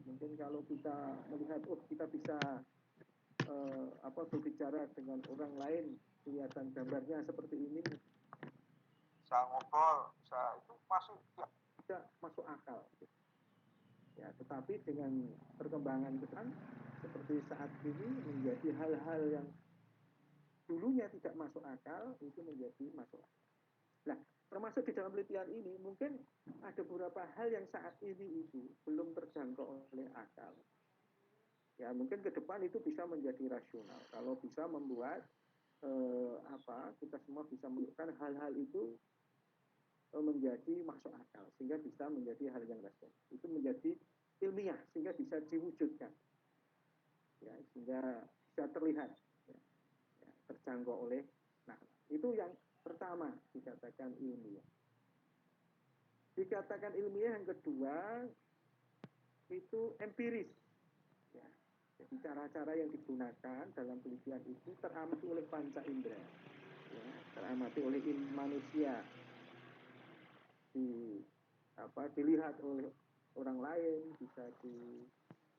Mungkin kalau kita melihat, oh kita bisa berbicara dengan orang lain, kelihatan gambarnya seperti ini, bisa ngobrol, bisa itu masuk tidak masuk akal. Ya, tetapi dengan perkembangan depan seperti saat ini menjadi hal-hal yang dulunya tidak masuk akal itu menjadi masuk akal. Nah, termasuk di dalam penelitian ini mungkin ada beberapa hal yang saat ini itu belum terjangkau oleh akal. Ya, mungkin ke depan itu bisa menjadi rasional kalau bisa membuat kita semua bisa menunjukkan hal-hal itu menjadi masuk akal sehingga bisa menjadi hal yang rasional. Itu menjadi ilmiah sehingga bisa diwujudkan. Ya, sehingga bisa terlihat terjangkau oleh itu yang pertama dikatakan ilmiah. Dikatakan ilmiah yang kedua itu empiris. Ya. Jadi cara-cara yang digunakan dalam penelitian itu teramati oleh panca indera, ya, teramati oleh manusia, dilihat oleh orang lain, bisa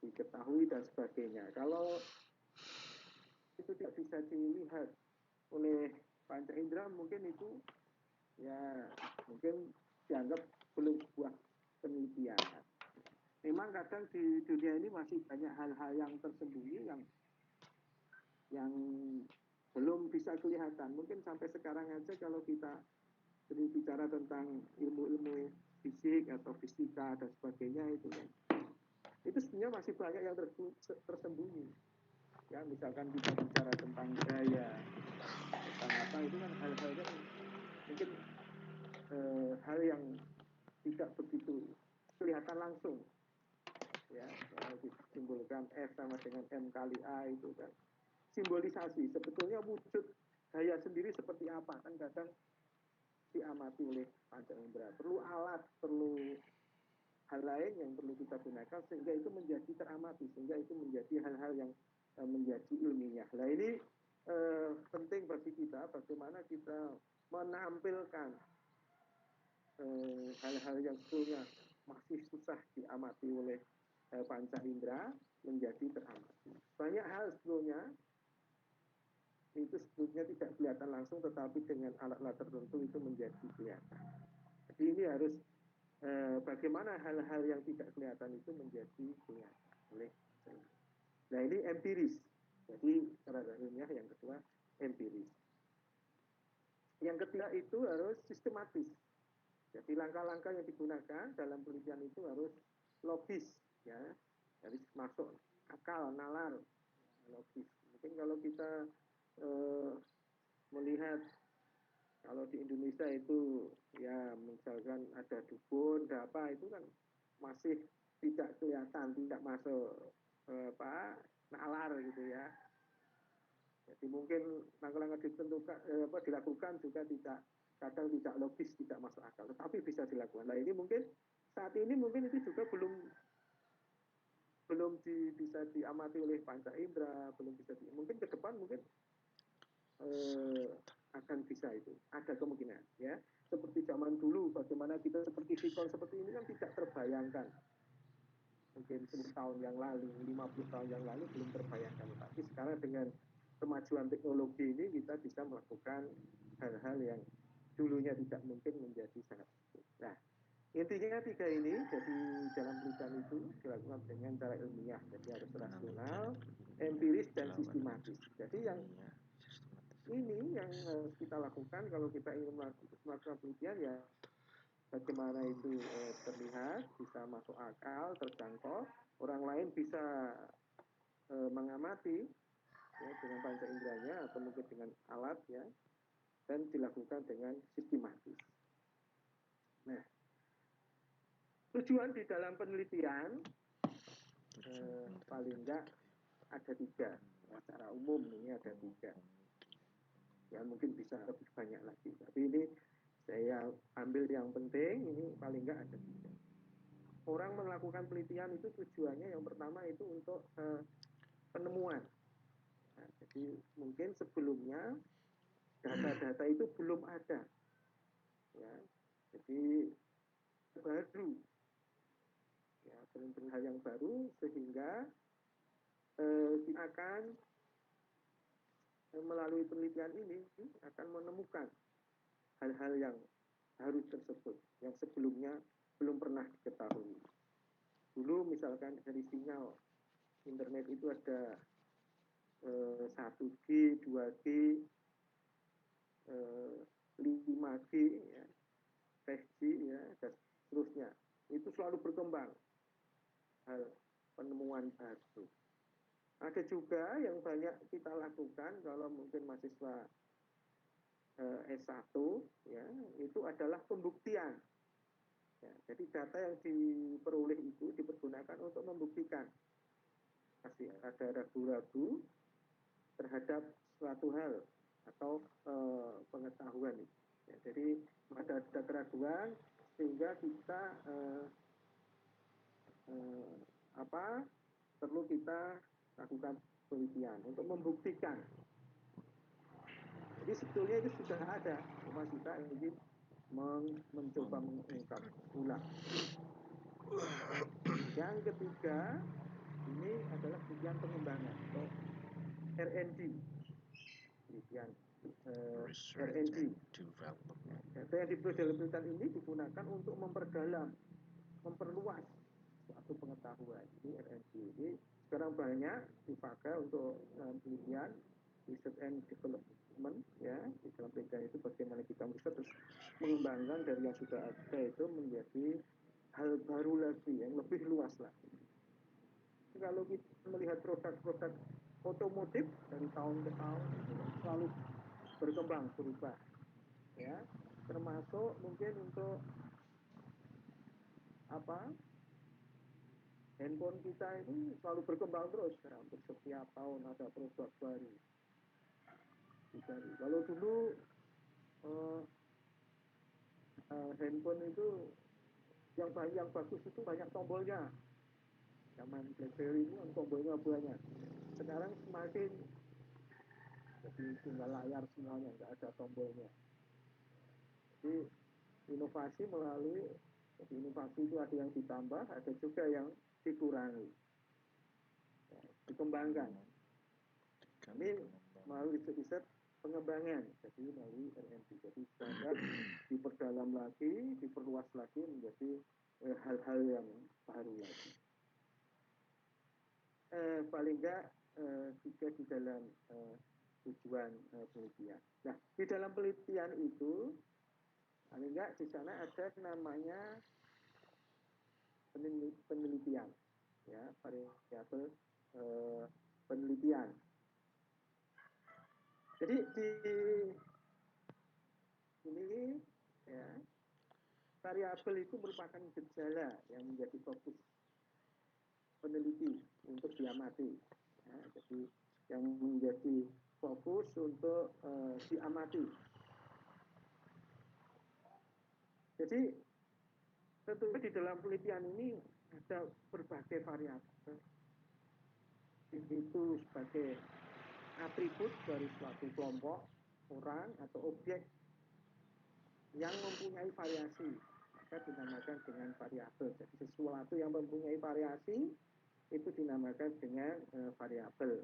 diketahui dan sebagainya. Kalau itu tidak bisa dilihat oleh panca indera, mungkin itu ya mungkin dianggap belum sebuah penelitian. Memang kadang di dunia ini masih banyak hal-hal yang tersembunyi yang belum bisa kelihatan. Mungkin sampai sekarang aja kalau kita berbicara tentang ilmu-ilmu fisik atau fisika dan sebagainya itu sebenarnya masih banyak yang tersembunyi. Ya, misalkan kita bicara tentang gaya, tentang apa itu kan hal-hal yang mungkin hal yang tidak begitu kelihatan langsung. Ya, disimbolkan F sama dengan M kali A itu kan simbolisasi. Sebetulnya wujud gaya sendiri seperti apa kan kadang diamati oleh panca indera. Perlu alat, perlu hal lain yang perlu kita gunakan sehingga itu menjadi teramati, sehingga itu menjadi hal-hal yang menjadi ilmiah. Nah ini penting bagi kita bagaimana kita menampilkan hal-hal yang sebetulnya masih susah diamati oleh panca indera menjadi teramati. Banyak hal sebetulnya itu sebetulnya tidak kelihatan langsung, tetapi dengan alat-alat tertentu itu menjadi kelihatan. Jadi ini harus bagaimana hal-hal yang tidak kelihatan itu menjadi kelihatan oleh saya. Nah ini empiris. Jadi cara ilmiah yang kedua empiris. Yang ketiga itu harus sistematis. Jadi langkah-langkah yang digunakan dalam penelitian itu harus logis, ya, harus masuk akal, nalar, logis. Mungkin kalau kita melihat kalau di Indonesia itu ya misalkan ada dukun, ada apa itu kan masih tidak kelihatan, tidak masuk nalar gitu ya. Jadi mungkin langkah-langkah dilakukan juga kadang tidak logis, tidak masuk akal, tetapi bisa dilakukan. Nah ini mungkin saat ini mungkin itu juga belum bisa diamati oleh panca indera, belum bisa mungkin ke depan mungkin akan bisa itu, ada kemungkinan ya. Seperti zaman dulu bagaimana kita seperti Vicon seperti ini kan tidak terbayangkan. Mungkin 10 tahun yang lalu, 50 tahun yang lalu belum terbayangkan. Tapi sekarang dengan kemajuan teknologi ini kita bisa melakukan hal-hal yang dulunya tidak mungkin menjadi sangat sulit. Nah, intinya tiga ini, jadi dalam penelitian itu dilakukan dengan cara ilmiah, jadi harus rasional, empiris, dan sistematis. Jadi yang ini yang harus kita lakukan kalau kita ingin melakukan penelitian ya bagaimana itu terlihat, bisa masuk akal, terjangkau, orang lain bisa mengamati ya, dengan panca inderanya atau mungkin dengan alat ya, dan dilakukan dengan sistematis. Nah, tujuan di dalam penelitian paling enggak ada tiga, secara umum ini ada tiga. Ya mungkin bisa lebih banyak lagi, tapi ini saya ambil yang penting, ini paling enggak ada tiga. Orang melakukan penelitian itu tujuannya yang pertama itu untuk penemuan. Nah, jadi mungkin sebelumnya data-data itu belum ada, ya. Jadi baru ya, benar-benar hal yang baru, sehingga kita akan melalui penelitian ini akan menemukan hal-hal yang baru tersebut yang sebelumnya belum pernah diketahui. Dulu misalkan dari sinyal internet itu ada 1G, 2G, 5G, ya, 5G, ya, dan seterusnya. Itu selalu berkembang hal penemuan baru. Ada juga yang banyak kita lakukan kalau mungkin mahasiswa S1, ya, itu adalah pembuktian. Ya, jadi data yang diperoleh itu dipergunakan untuk membuktikan. Masih ada ragu-ragu terhadap suatu hal atau pengetahuan. Ya, jadi ada keraguan sehingga kita perlu kita lakukan penelitian untuk membuktikan. Jadi sebetulnya itu sudah ada, cuma kita ingin mencoba mengungkap ulang. Yang ketiga, ini adalah penelitian pengembangan atau R&D. Penelitian R&D. Data yang diperoleh dalam penelitian ini digunakan untuk memperluas suatu pengetahuan. Ini R&D. Ini sekarang banyak dipakai untuk penelitian research and development, ya, di dalam penelitian itu bagaimana kita terus mengembangkan dari yang sudah ada itu menjadi hal baru lagi yang lebih luas lagi. Kalau kita melihat produk-produk otomotif dari tahun ke tahun itu selalu berkembang, berubah, ya, termasuk mungkin untuk handphone kita ini selalu berkembang terus, hampir setiap tahun ada produk baru. Kalau dulu handphone itu yang bagus itu banyak tombolnya. Zaman BlackBerry itu tombolnya banyak. Sekarang semakin jadi tinggal layar semuanya, nggak ada tombolnya. Jadi inovasi itu ada yang ditambah, ada juga yang dikurangi, ya, dikembangkan. Ini melalui riset pengembangan, jadi melalui R&D. Jadi standar diperdalam lagi, diperluas lagi menjadi hal-hal yang baru lagi. Paling enggak juga di dalam tujuan penelitian. Nah, di dalam penelitian itu paling enggak di sana ada namanya penelitian, ya, variabel penelitian. Jadi di ini, ya, variabel itu merupakan gejala yang menjadi fokus peneliti untuk diamati. Ya, jadi yang menjadi fokus untuk diamati. Jadi tentunya di dalam penelitian ini ada berbagai variabel. Itu sebagai atribut dari suatu kelompok orang atau objek yang mempunyai variasi, maka dinamakan dengan variabel. Jadi sesuatu yang mempunyai variasi itu dinamakan dengan variabel.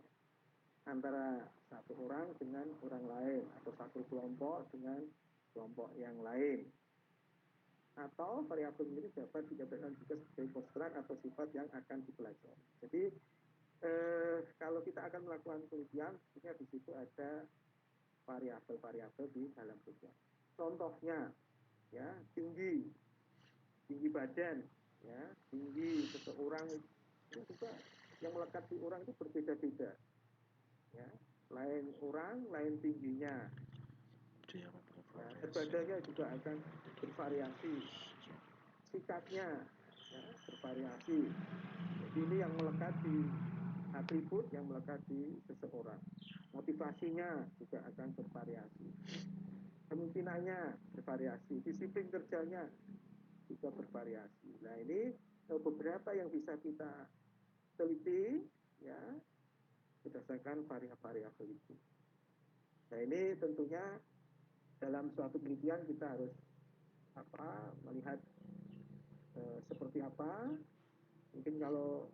Antara satu orang dengan orang lain atau satu kelompok dengan kelompok yang lain. Atau variabel ini dapat digambarkan juga sebagai konstran atau sifat yang akan dipelajari. Jadi kalau kita akan melakukan penelitian, tentunya di situ ada variabel-variabel di dalam penelitian. Contohnya, ya, tinggi badan, ya, tinggi seseorang itu juga yang melekat di orang itu berbeda-beda, ya, lain orang, lain tingginya, ya, badannya juga akan bervariasi, sikapnya, ya, bervariasi. Jadi ini yang melekat di atribut yang melekat di seseorang. Motivasinya juga akan bervariasi, kemungkinannya bervariasi, disiplin kerjanya juga bervariasi. Nah, ini beberapa yang bisa kita teliti, ya, berdasarkan variabel itu. Nah, ini tentunya dalam suatu penelitian kita harus melihat seperti apa Mungkin kalau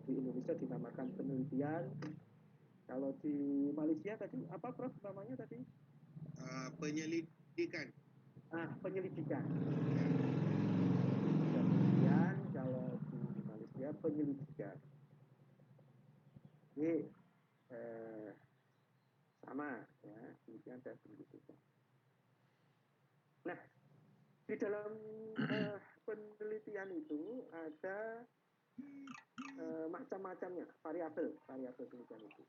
di Indonesia dinamakan penelitian, kalau di Malaysia tadi apa Prof namanya tadi? Penyelidikan. Penyelidikan. Penelitian, kalau di Malaysia penyelidikan. Jadi sama ya, penelitian dan penyidikan. Nah, di dalam penelitian itu ada macam-macamnya, variabel penelitian itu.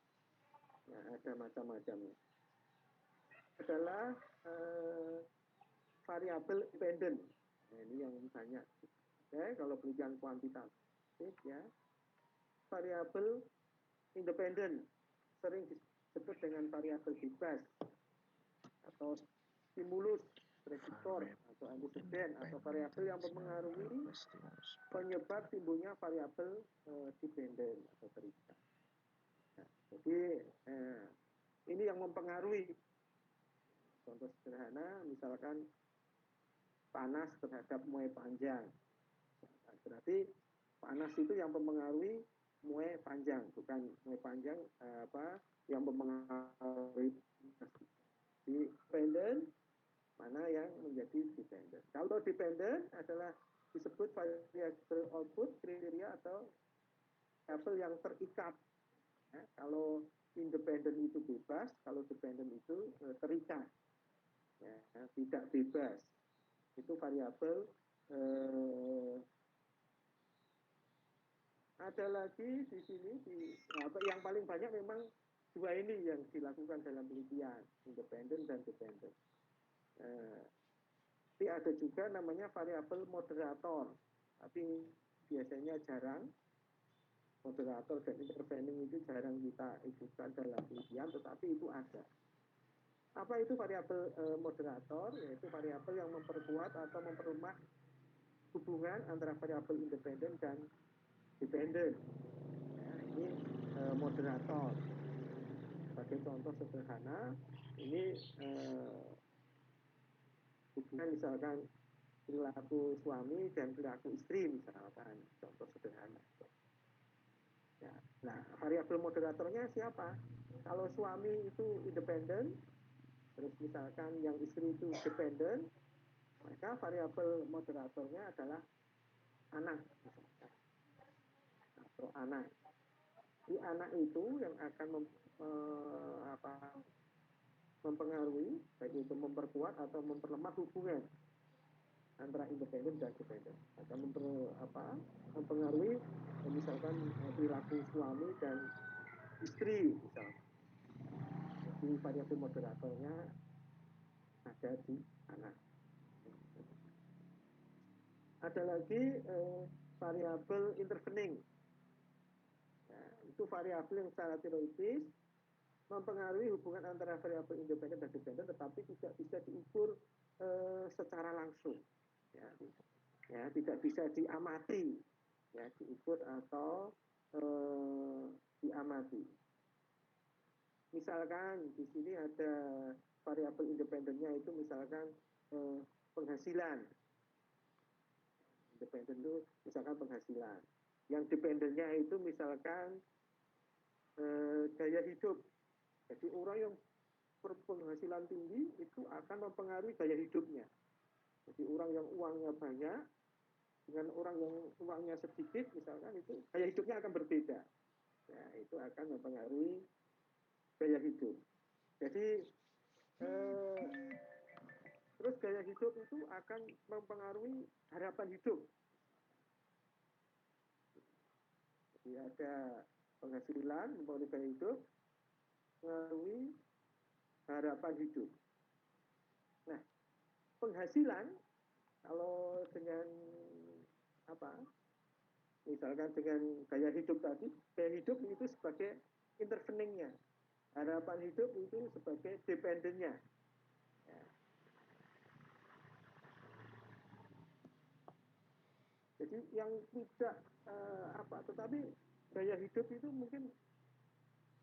Ya, ada macam-macamnya. Adalah variabel dependent. Nah, ini yang banyak. Kalau penelitian kuantitatif ya, variabel independen sering disebut dengan variabel bebas atau stimulus, prediktor atau anteseden atau variabel yang mempengaruhi penyebab timbulnya variabel dependen atau terikat. Nah, jadi ini yang mempengaruhi. Contoh sederhana, misalkan panas terhadap muai panjang. Nah, berarti panas itu yang mempengaruhi muai panjang, bukan muai panjang yang mempengaruhi dependent, mana yang menjadi dependent. Kalau dependent adalah disebut variable output kriteria atau variabel yang terikat. Ya, kalau independent itu bebas, kalau dependent itu terikat. Ya, tidak bebas. Itu variabel. Ada lagi di sini yang paling banyak memang dua ini yang dilakukan dalam penelitian, independent dan dependent. Tapi ada juga namanya variabel moderator, tapi biasanya jarang. Moderator dan intervening itu jarang kita ikutkan dalam penelitian, tetapi itu ada. Apa itu variabel moderator? Yaitu variabel yang memperkuat atau memperlemah hubungan antara variabel independen dan dependen. Ya, ini moderator. Sebagai contoh sederhana, ini hubungan misalkan perilaku suami dan perilaku istri misalkan, contoh sederhana. Ya. Nah, variabel moderatornya siapa? Kalau suami itu independen, terus misalkan yang istri itu dependen, maka variabel moderatornya adalah anak, misalkan. Atau anak. Di anak itu yang akan mempengaruhi, baik itu memperkuat atau memperlemah hubungan antara independen dan dependen. Akan mempengaruhi misalkan perilaku suami dan istri misalkan. Jadi variabel moderatornya ada di anak. Ada lagi variabel intervening. Ya, itu variabel yang secara teoritis mempengaruhi hubungan antara variabel independen dan dependen, tetapi tidak bisa diukur secara langsung. Ya, tidak bisa diamati, ya, diukur atau diamati. Misalkan di sini ada variabel independennya itu misalkan penghasilan. Independen itu misalkan penghasilan. Yang dependennya itu misalkan gaya hidup. Jadi orang yang berpenghasilan tinggi itu akan mempengaruhi gaya hidupnya. Jadi orang yang uangnya banyak dengan orang yang uangnya sedikit misalkan itu gaya hidupnya akan berbeda. Ya, itu akan mempengaruhi gaya hidup. Jadi terus gaya hidup itu akan mempengaruhi harapan hidup. Jadi ada penghasilan mempengaruhi gaya hidup, mempengaruhi harapan hidup. Nah, penghasilan kalau dengan misalkan dengan gaya hidup tadi, gaya hidup itu sebagai interveningnya, harapan hidup itu sebagai dependennya. Ya. Jadi yang tidak tetapi gaya hidup itu mungkin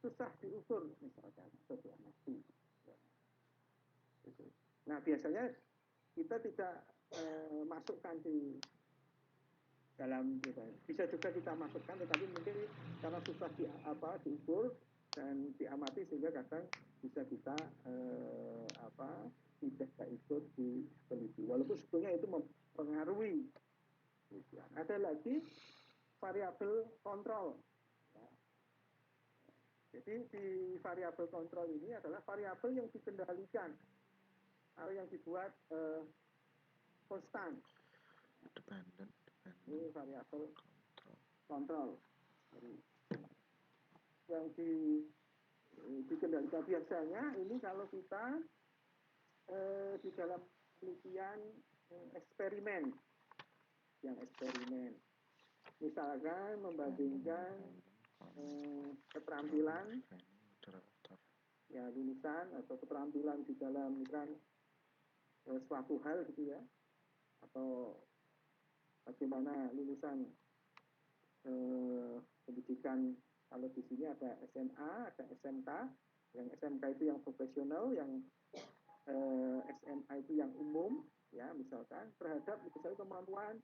susah diukur misalkan suatu mati. Ya. Nah biasanya kita tidak masukkan di dalam bisa juga kita masukkan, tetapi mungkin karena susah diukur dan diamati sehingga kadang bisa kita tidak ikut diteliti walaupun sebetulnya itu mempengaruhi. Ada lagi variabel kontrol. Jadi di variabel kontrol ini adalah variabel yang dikendalikan atau yang dibuat konstan. Ini variabel kontrol. Yang dikendalikan biasanya ini kalau kita di dalam penelitian eksperimen, misalkan membandingkan keterampilan ya lulusan atau keterampilan di dalam misalkan suatu hal gitu ya, atau bagaimana lulusan pendidikan, kalau di sini ada SMA, ada SMK, yang SMK itu yang profesional, yang SMA itu yang umum, ya misalkan terhadap misalnya kemampuan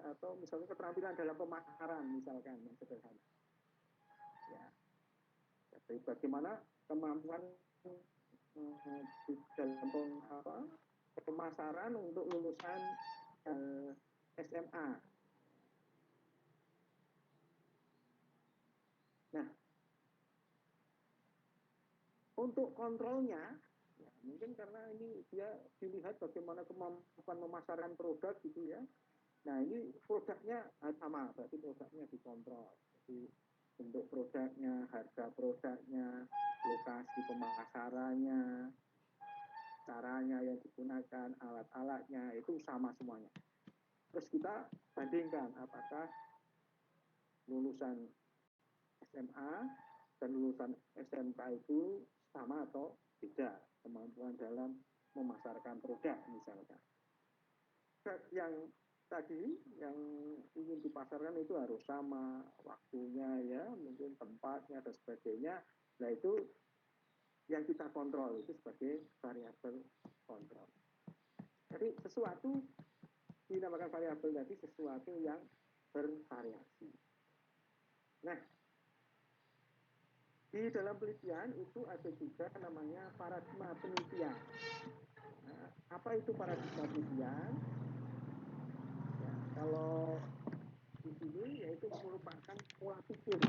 atau misalnya keterampilan dalam pemasaran misalkan yang sederhana. Ya, jadi bagaimana kemampuan di dalam pemasaran untuk lulusan SMA. Nah, untuk kontrolnya, ya, mungkin karena ini dia dilihat bagaimana kemampuan memasarkan produk gitu ya. Nah ini produknya sama, berarti produknya dikontrol. Jadi bentuk produknya, harga produknya, lokasi pemasarannya, caranya yang digunakan, alat-alatnya, itu sama semuanya. Terus kita bandingkan apakah lulusan SMA dan lulusan SMK itu sama atau tidak kemampuan dalam memasarkan produk misalkan. Yang tadi yang ingin dipasarkan itu harus sama waktunya ya, mungkin tempatnya dan sebagainya. Nah itu yang kita kontrol itu sebagai variabel kontrol. Jadi sesuatu dinamakan variabel tadi sesuatu yang bervariasi. Nah, di dalam penelitian itu ada juga namanya paradigma penelitian. Nah, apa itu paradigma penelitian? Ya, kalau di sini yaitu merupakan pola pikir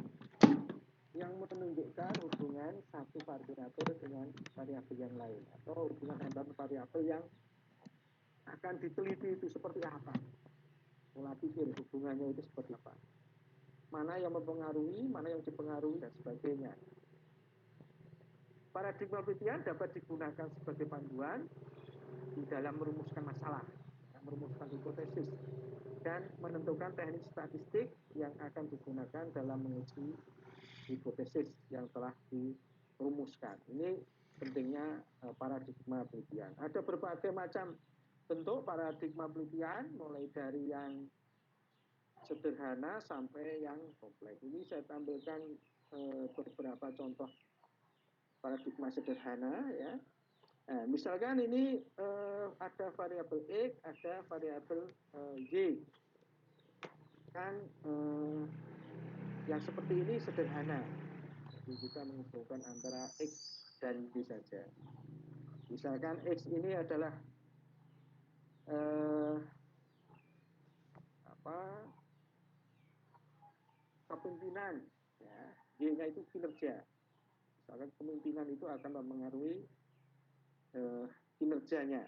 yang menunjukkan hubungan satu variabel dengan variabel yang lain atau hubungan antar variabel yang akan diteliti itu seperti apa, pola pikir hubungannya itu seperti apa, mana yang mempengaruhi, mana yang dipengaruhi dan sebagainya. Paradigma penelitian dapat digunakan sebagai panduan di dalam merumuskan masalah, merumuskan hipotesis, dan menentukan teknik statistik yang akan digunakan dalam menguji hipotesis yang telah dirumuskan. Ini pentingnya paradigma penelitian. Ada berbagai macam bentuk paradigma penelitian, mulai dari yang sederhana sampai yang kompleks. Ini saya tampilkan beberapa contoh paradigma sederhana ya. Nah, misalkan ini ada variabel X, ada variabel Y. Kan yang seperti ini sederhana. Jadi kita menghubungkan antara X dan Y saja. Misalkan X ini adalah kepemimpinan, ya. Y-nya itu kinerja. Misalkan kepemimpinan itu akan mempengaruhi kinerjanya.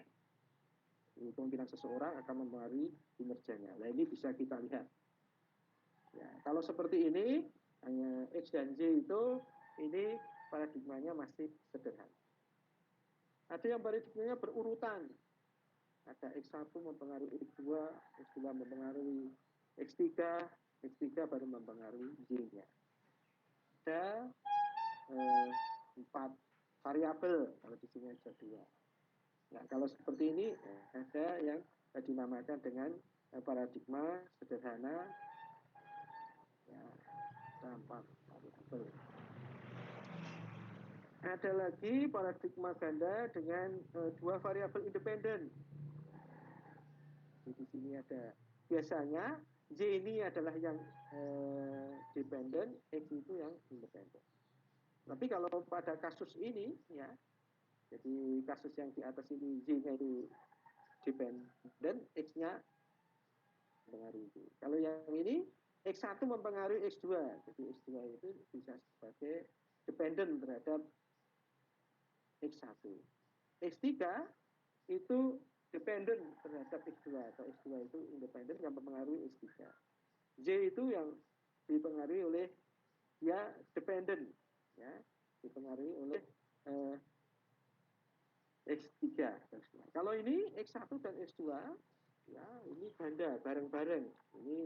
Kepemimpinan seseorang akan mempengaruhi kinerjanya. Nah ini bisa kita lihat. Ya, kalau seperti ini, hanya X dan Y itu, ini paradigmanya masih sederhana. Ada yang paradigmanya berurutan. Ada X1 mempengaruhi X2, X2 mempengaruhi X3, X3 baru mempengaruhi Y-nya. Ada 4 variabel, kalau di sini ada 2. Nah, kalau seperti ini ada yang dinamakan dengan paradigma sederhana, ya, 4 variabel. Ada lagi paradigma ganda dengan 2 variabel independen. Di sini ada biasanya Y ini adalah yang dependent, X itu yang independent. Tapi kalau pada kasus ini, ya, jadi kasus yang di atas ini Y-nya itu dependent, X-nya mempengaruhi Y. Kalau yang ini X1 mempengaruhi X2, jadi X2 itu bisa sebagai dependent terhadap X1. X3 itu dependent terhadap X2 atau X2 itu independent yang mempengaruhi X3. Y itu yang dipengaruhi oleh dia dependent, ya, dipengaruhi oleh X3. Kalau ini X1 dan X2, ya ini ganda bareng-bareng. Ini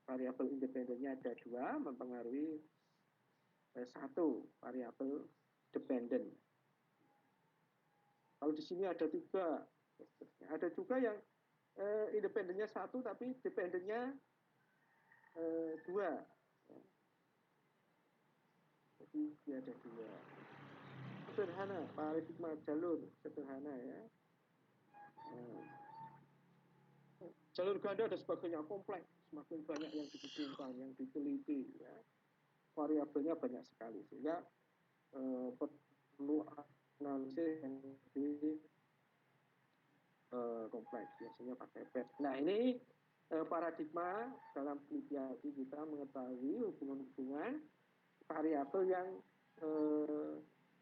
variabel independennya ada 2 mempengaruhi 1 variabel dependent. Kalau di sini ada 3, ada juga yang independennya 1 tapi dependennya 2. Jadi dia ada 2. Sederhana, paradigma jalur sederhana, ya. Jalur ganda dan sebagainya kompleks, semakin banyak yang dihubungkan, yang diteliti, ya. Variabelnya banyak sekali, sehingga perlu analisis yang lebih kompleks, biasanya pakai PET. Nah, ini paradigma dalam penelitian kita mengetahui hubungan-hubungan variabel yang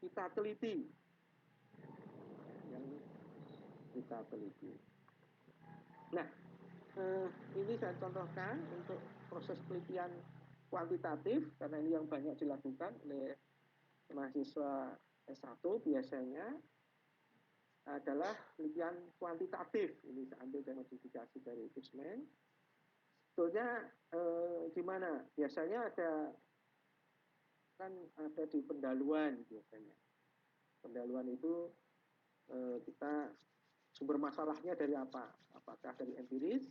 kita teliti, yang kita teliti. Nah, ini saya contohkan untuk proses penelitian kuantitatif, karena ini yang banyak dilakukan oleh mahasiswa S1 biasanya adalah penelitian kuantitatif. Ini saya ambil dari modifikasi dari Fishman. Sebetulnya di mana? Biasanya ada di pendahuluan biasanya. Pendahuluan itu kita sumber masalahnya dari apa? Apakah dari empiris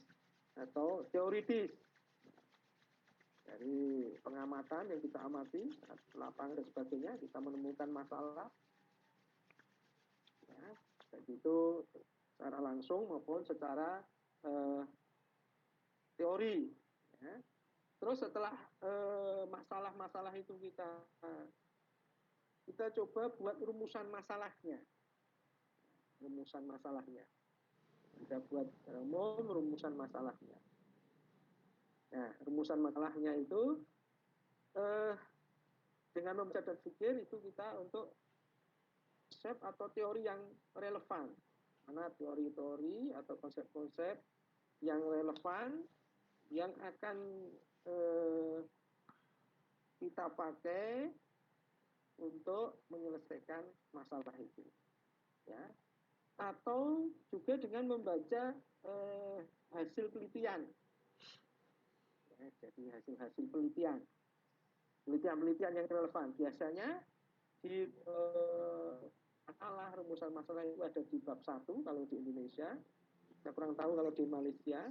atau teoritis? Dari pengamatan yang kita amati, lapangan dan sebagainya, kita menemukan masalah. Ya, baik itu secara langsung maupun secara teori. Ya. Terus setelah masalah-masalah itu kita coba buat rumusan masalahnya. Kita buat rumusan masalahnya. Nah, rumusan masalahnya itu dengan membaca dan pikir itu kita untuk konsep atau teori yang relevan. Mana teori-teori atau konsep-konsep yang relevan yang akan kita pakai untuk menyelesaikan masalah itu, ya. Atau juga dengan membaca hasil penelitian, ya, jadi hasil-hasil penelitian yang relevan. Biasanya di rumusan masalah itu ada di bab 1 kalau di Indonesia. Saya kurang tahu kalau di Malaysia.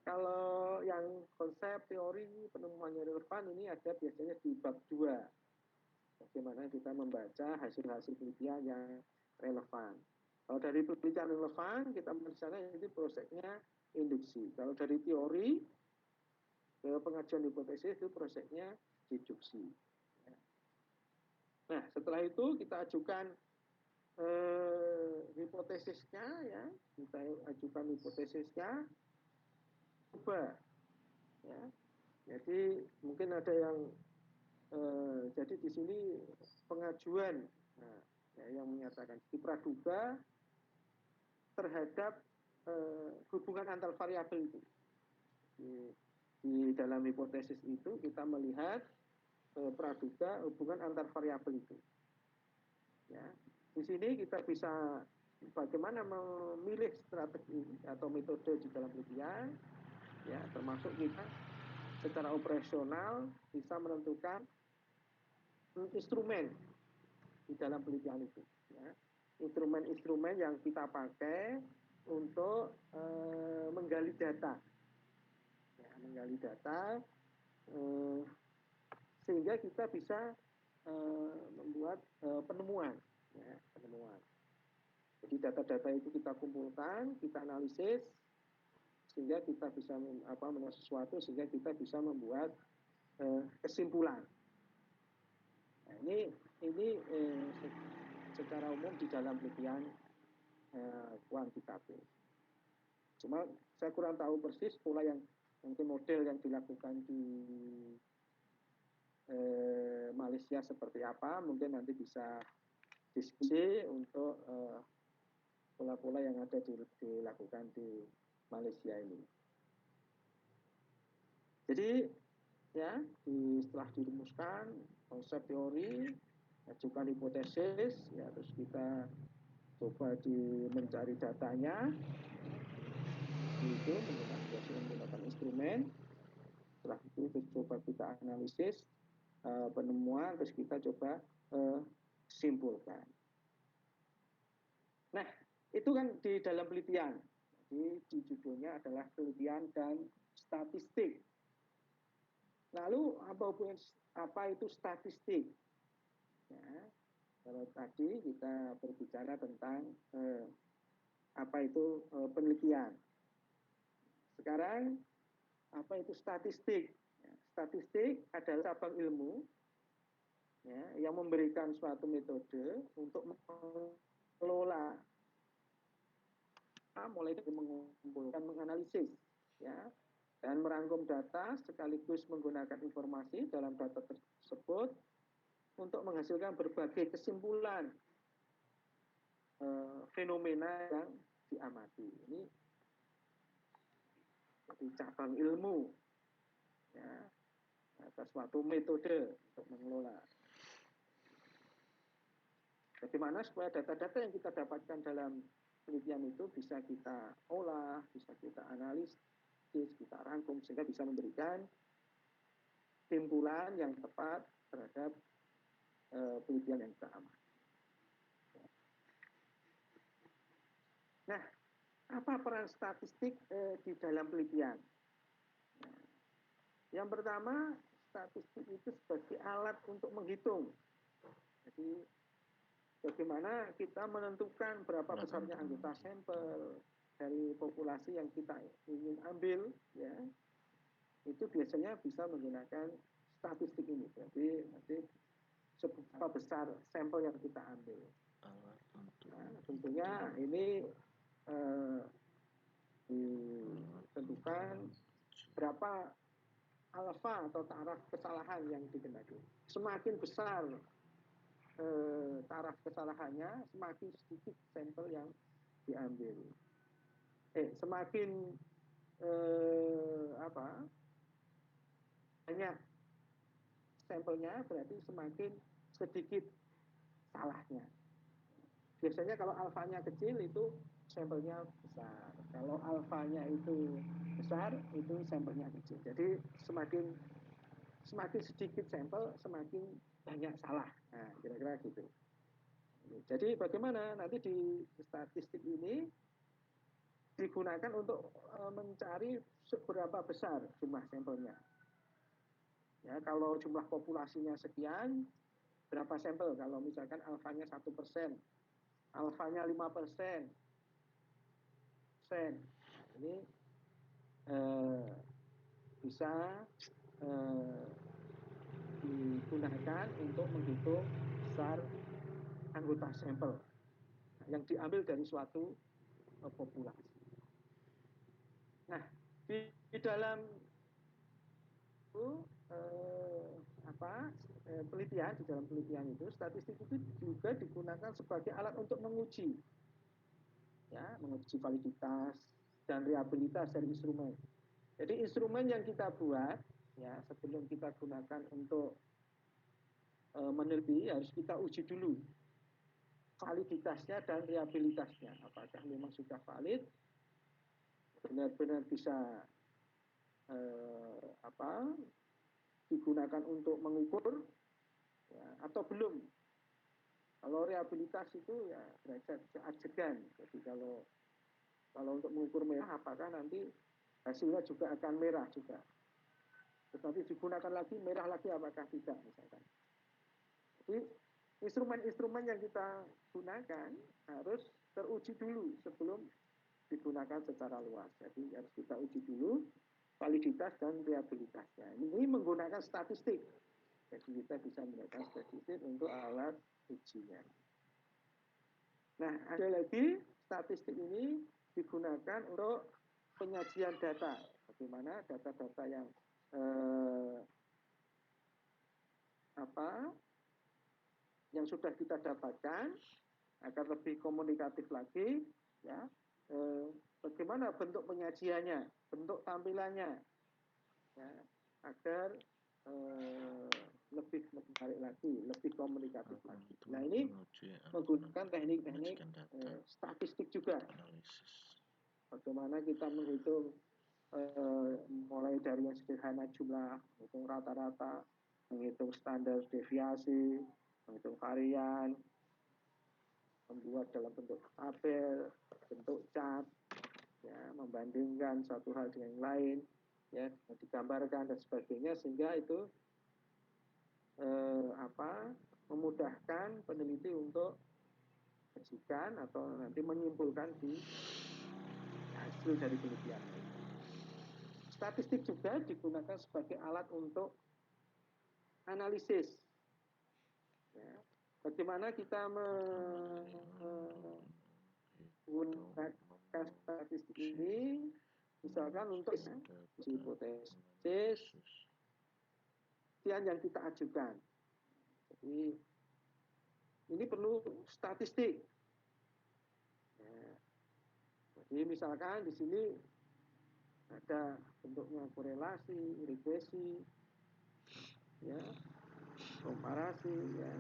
Kalau yang konsep teori penemuannya relevan ini ada biasanya di bab 2. Bagaimana kita membaca hasil-hasil penelitian yang relevan. Kalau dari penelitian relevan, kita misalnya ini prosesnya induksi. Kalau dari teori ke pengajuan hipotesis itu prosesnya deduksi. Nah, setelah itu kita ajukan hipotesisnya, ya, kita ajukan hipotesisnya, coba, ya. Jadi mungkin ada yang jadi di sini pengajuan, nah, ya, yang menyatakan di praduga terhadap hubungan antar variabel itu. Di dalam hipotesis itu kita melihat praduga hubungan antar variabel itu. Ya, di sini kita bisa bagaimana memilih strategi atau metode di dalam penelitian, ya, termasuk kita secara operasional bisa menentukan instrumen di dalam penelitian itu, ya. Instrumen-instrumen yang kita pakai untuk menggali data, ya, sehingga kita bisa membuat penemuan, ya, penemuan. Jadi data-data itu kita kumpulkan, kita analisis sehingga kita bisa melihat sesuatu sehingga kita bisa membuat kesimpulan. Nah, ini secara umum di dalam penelitian kuantitatif. Cuma saya kurang tahu persis pola yang mungkin model yang dilakukan di Malaysia seperti apa, mungkin nanti bisa diskusi untuk pola-pola yang ada dilakukan di Malaysia ini. Jadi ya setelah dirumuskan konsep teori, ajukan hipotesis, ya terus kita coba mencari datanya, itu menggunakan instrumen. Setelah itu terus coba kita analisis penemuan, terus kita coba simpulkan. Nah, itu kan di dalam penelitian. Jadi di judulnya adalah penelitian dan statistik. Lalu apa itu statistik? Ya, kalau tadi kita berbicara tentang apa itu penelitian. Sekarang apa itu statistik? Ya, statistik adalah cabang ilmu ya, yang memberikan suatu metode untuk mengelola, mulai dari mengumpulkan, menganalisis, ya, dan merangkum data sekaligus menggunakan informasi dalam data tersebut untuk menghasilkan berbagai kesimpulan fenomena yang diamati. Ini jadi cabang ilmu, ya, atas suatu metode untuk mengelola. Bagaimana supaya data-data yang kita dapatkan dalam penelitian itu bisa kita olah, bisa kita analisis, kita rangkum sehingga bisa memberikan kesimpulan yang tepat terhadap penelitian yang kita amati. Nah, apa peran statistik di dalam penelitian? Nah, yang pertama, statistik itu sebagai alat untuk menghitung. Jadi, bagaimana kita menentukan berapa besarnya anggota sampel dari populasi yang kita ingin ambil, ya, itu biasanya bisa menggunakan statistik ini. Jadi, nanti seberapa besar sampel yang kita ambil. Nah, tentunya ini ditentukan berapa alfa atau taraf kesalahan yang dikehendaki. Semakin besar taraf kesalahannya, semakin sedikit sampel yang diambil. Semakin banyak sampelnya, berarti semakin sedikit salahnya. Biasanya kalau alfanya kecil itu sampelnya besar. Kalau alfanya itu besar, itu sampelnya kecil. Jadi semakin sedikit sampel, semakin banyak salah. Nah, kira-kira gitu. Jadi bagaimana nanti di statistik ini digunakan untuk mencari seberapa besar jumlah sampelnya. Ya, kalau jumlah populasinya sekian, berapa sampel? Kalau misalkan alfanya 1%, alfanya 5%, ini bisa digunakan untuk menghitung besar anggota sampel yang diambil dari suatu populasi. Nah, di dalam itu penelitian, di dalam penelitian itu statistik itu juga digunakan sebagai alat untuk menguji, ya, menguji validitas dan reliabilitas dari instrumen. Jadi instrumen yang kita buat, ya, sebelum kita gunakan untuk meneliti, harus kita uji dulu validitasnya dan reliabilitasnya. Apakah memang sudah valid, benar-benar bisa digunakan untuk mengukur, ya, atau belum. Kalau reliabilitas itu ya derajat keajegan. Jadi kalau untuk mengukur merah, apakah nanti hasilnya juga akan merah juga. Tetapi digunakan lagi merah lagi, apakah tidak misalkan. Jadi instrumen-instrumen yang kita gunakan harus teruji dulu sebelum digunakan secara luas. Jadi harus kita uji dulu validitas dan reliabilitasnya. Ini menggunakan statistik. Jadi kita bisa menggunakan statistik untuk alat ujinya. Nah, ada lagi statistik ini digunakan untuk penyajian data. Bagaimana data-data yang yang sudah kita dapatkan agar lebih komunikatif lagi, ya. Bagaimana bentuk penyajiannya, bentuk tampilannya, ya, agar lebih menarik lagi, lebih komunikatif lagi. Nah, ini menggunakan teknik-teknik statistik juga. Bagaimana kita menghitung mulai dari yang sederhana jumlah, menghitung rata-rata, menghitung standar deviasi, menghitung varian, membuat dalam bentuk tabel, bentuk chart, ya, membandingkan satu hal dengan yang lain, ya, digambarkan dan sebagainya, sehingga itu memudahkan peneliti untuk menyajikan atau nanti menyimpulkan di hasil dari penelitian. Statistik juga digunakan sebagai alat untuk analisis. Ya. Bagaimana kita menggunakan statistik ini, misalkan untuk hipotesis yang kita ajukan. Jadi ini perlu statistik. Ya. Jadi misalkan di sini ada bentuknya korelasi, regresi, ya, komparasi, ya,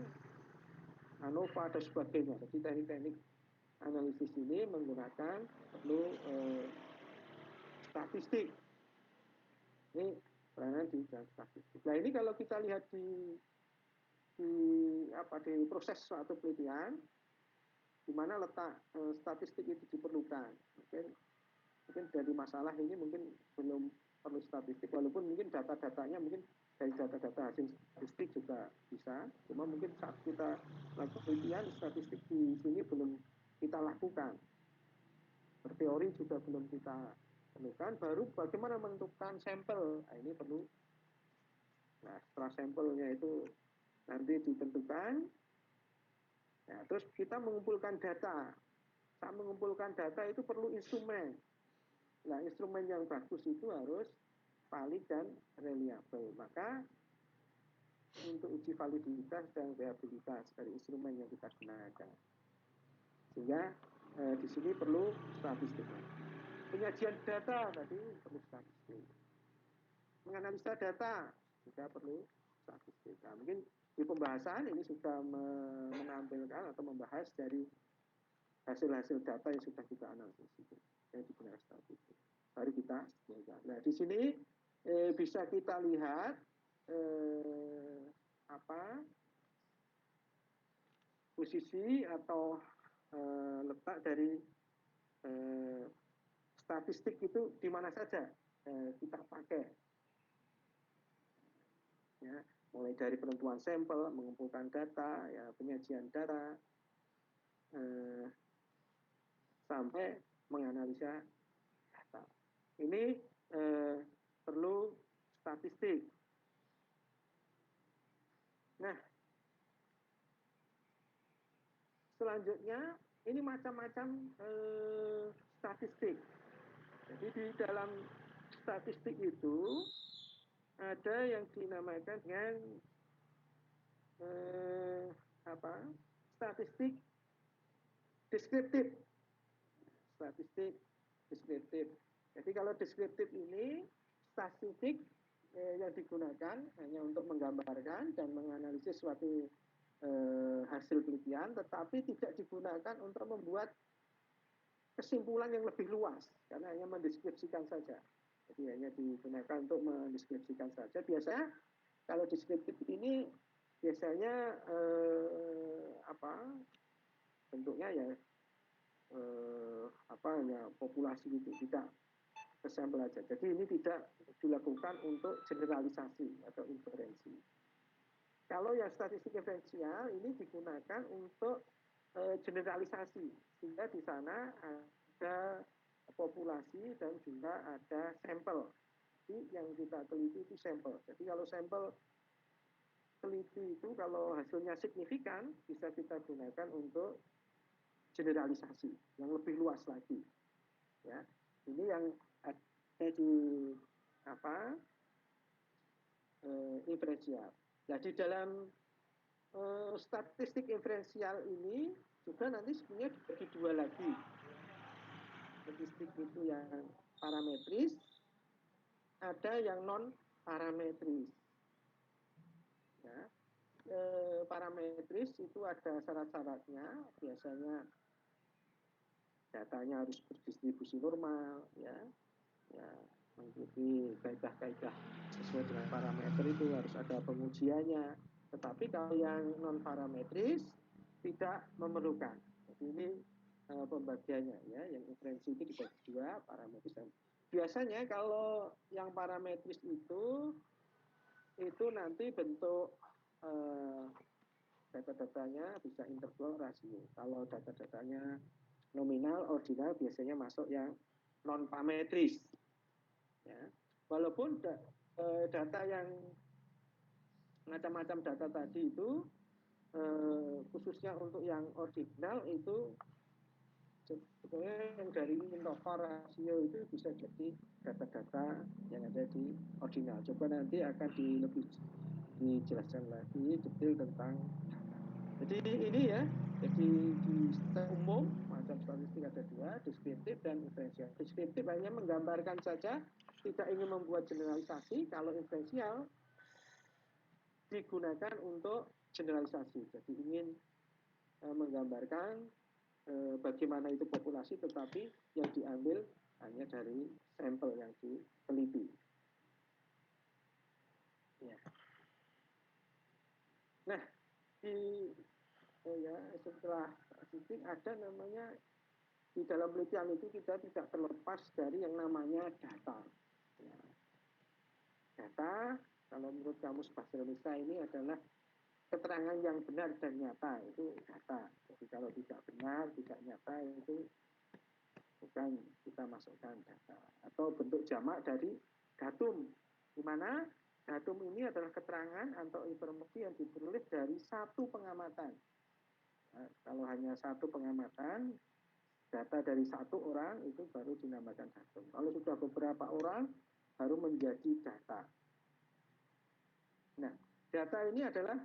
ANOVA dan sebagainya. Jadi teknik-teknik analisis ini menggunakan perlu statistik. Ini peranan di statistik. Nah, ini kalau kita lihat di proses suatu penelitian, di mana letak statistik itu diperlukan. Mungkin dari masalah ini mungkin belum perlu statistik, walaupun mungkin data-datanya mungkin dari data-data hasil statistik juga bisa, cuma mungkin saat kita lakukan penelitian, statistik di sini belum kita lakukan. Berteori juga belum kita temukan, baru bagaimana menentukan sampel, nah, ini perlu. Nah, setelah sampelnya itu nanti ditentukan, ya, terus kita mengumpulkan data. Saat mengumpulkan data itu perlu instrumen. Nah, instrumen yang bagus itu harus valid dan reliable. Maka untuk uji validitas dan reliabilitas dari instrumen yang kita gunakan. Sehingga di sini perlu statistik. Penyajian data tadi perlu statistik. Menganalisa data juga perlu statistik. Nah, mungkin di pembahasan ini sudah menampilkan atau membahas dari hasil-hasil data yang sudah kita analisis itu yang digunakan statistik. Mari kita mulai. Nah, di sini bisa kita lihat posisi atau letak dari statistik itu di mana saja kita pakai. Ya, mulai dari penentuan sampel, mengumpulkan data, ya, penyajian data, sampai menganalisa data. Ini perlu statistik. Nah, selanjutnya ini macam-macam statistik. Jadi di dalam statistik itu ada yang dinamakan dengan statistik deskriptif. Statistik deskriptif. Jadi kalau deskriptif ini statistik yang digunakan hanya untuk menggambarkan dan menganalisis suatu hasil penelitian, tetapi tidak digunakan untuk membuat kesimpulan yang lebih luas, karena hanya mendeskripsikan saja. Jadi hanya digunakan untuk mendeskripsikan saja. Biasanya kalau deskriptif ini biasanya bentuknya ya hanya populasi itu, tidak kesampel aja. Jadi ini tidak dilakukan untuk generalisasi atau inferensi. Kalau yang statistik inferensial ini digunakan untuk generalisasi, sehingga di sana ada populasi dan juga ada sampel. Jadi yang kita teliti itu sampel. Jadi kalau sampel teliti itu kalau hasilnya signifikan bisa kita gunakan untuk generalisasi yang lebih luas lagi. Ya, ini yang ada di apa inferensial. Nah di dalam statistik inferensial ini juga nanti sebenarnya dibagi dua lagi. Statistik itu yang parametris, ada yang non parametris. Ya, parametris itu ada syarat-syaratnya, biasanya datanya harus berdistribusi normal, ya mengikuti kaidah-kaidah sesuai dengan parameter itu harus ada pengujiannya. Tetapi kalau yang non parametris tidak memerlukan. Jadi ini pembagiannya ya, yang inferensi itu dibagi dua, parametris. Biasanya kalau yang parametris itu nanti bentuk data-datanya bisa interval rasio. Kalau data-datanya nominal, ordinal biasanya masuk yang non parametris. Ya. Walaupun data yang macam-macam data tadi itu khususnya untuk yang ordinal itu sebetulnya yang dari interval rasio itu bisa jadi data-data yang ada di ordinal. Coba nanti akan lebih dijelaskan lagi detail tentang. Jadi ini ya, jadi di umum macam statistik ada dua, deskriptif dan inferensial. Deskriptif hanya menggambarkan saja, tidak ingin membuat generalisasi. Kalau inferensial digunakan untuk generalisasi. Jadi ingin menggambarkan bagaimana itu populasi, tetapi yang diambil hanya dari sampel yang diteliti. Ya. Nah, setelah statistik ada namanya, di dalam penelitian itu kita tidak terlepas dari yang namanya data. Ya. Data, kalau menurut Kamus Bahasa Indonesia ini adalah keterangan yang benar dan nyata, itu data. Jadi kalau tidak benar, tidak nyata itu bukan kita masukkan data. Atau bentuk jamak dari datum, di mana datum ini adalah keterangan atau informasi yang diperoleh dari satu pengamatan. Nah, kalau hanya satu pengamatan, data dari satu orang itu baru dinamakan datum. Kalau sudah beberapa orang, baru menjadi data. Nah, data ini adalah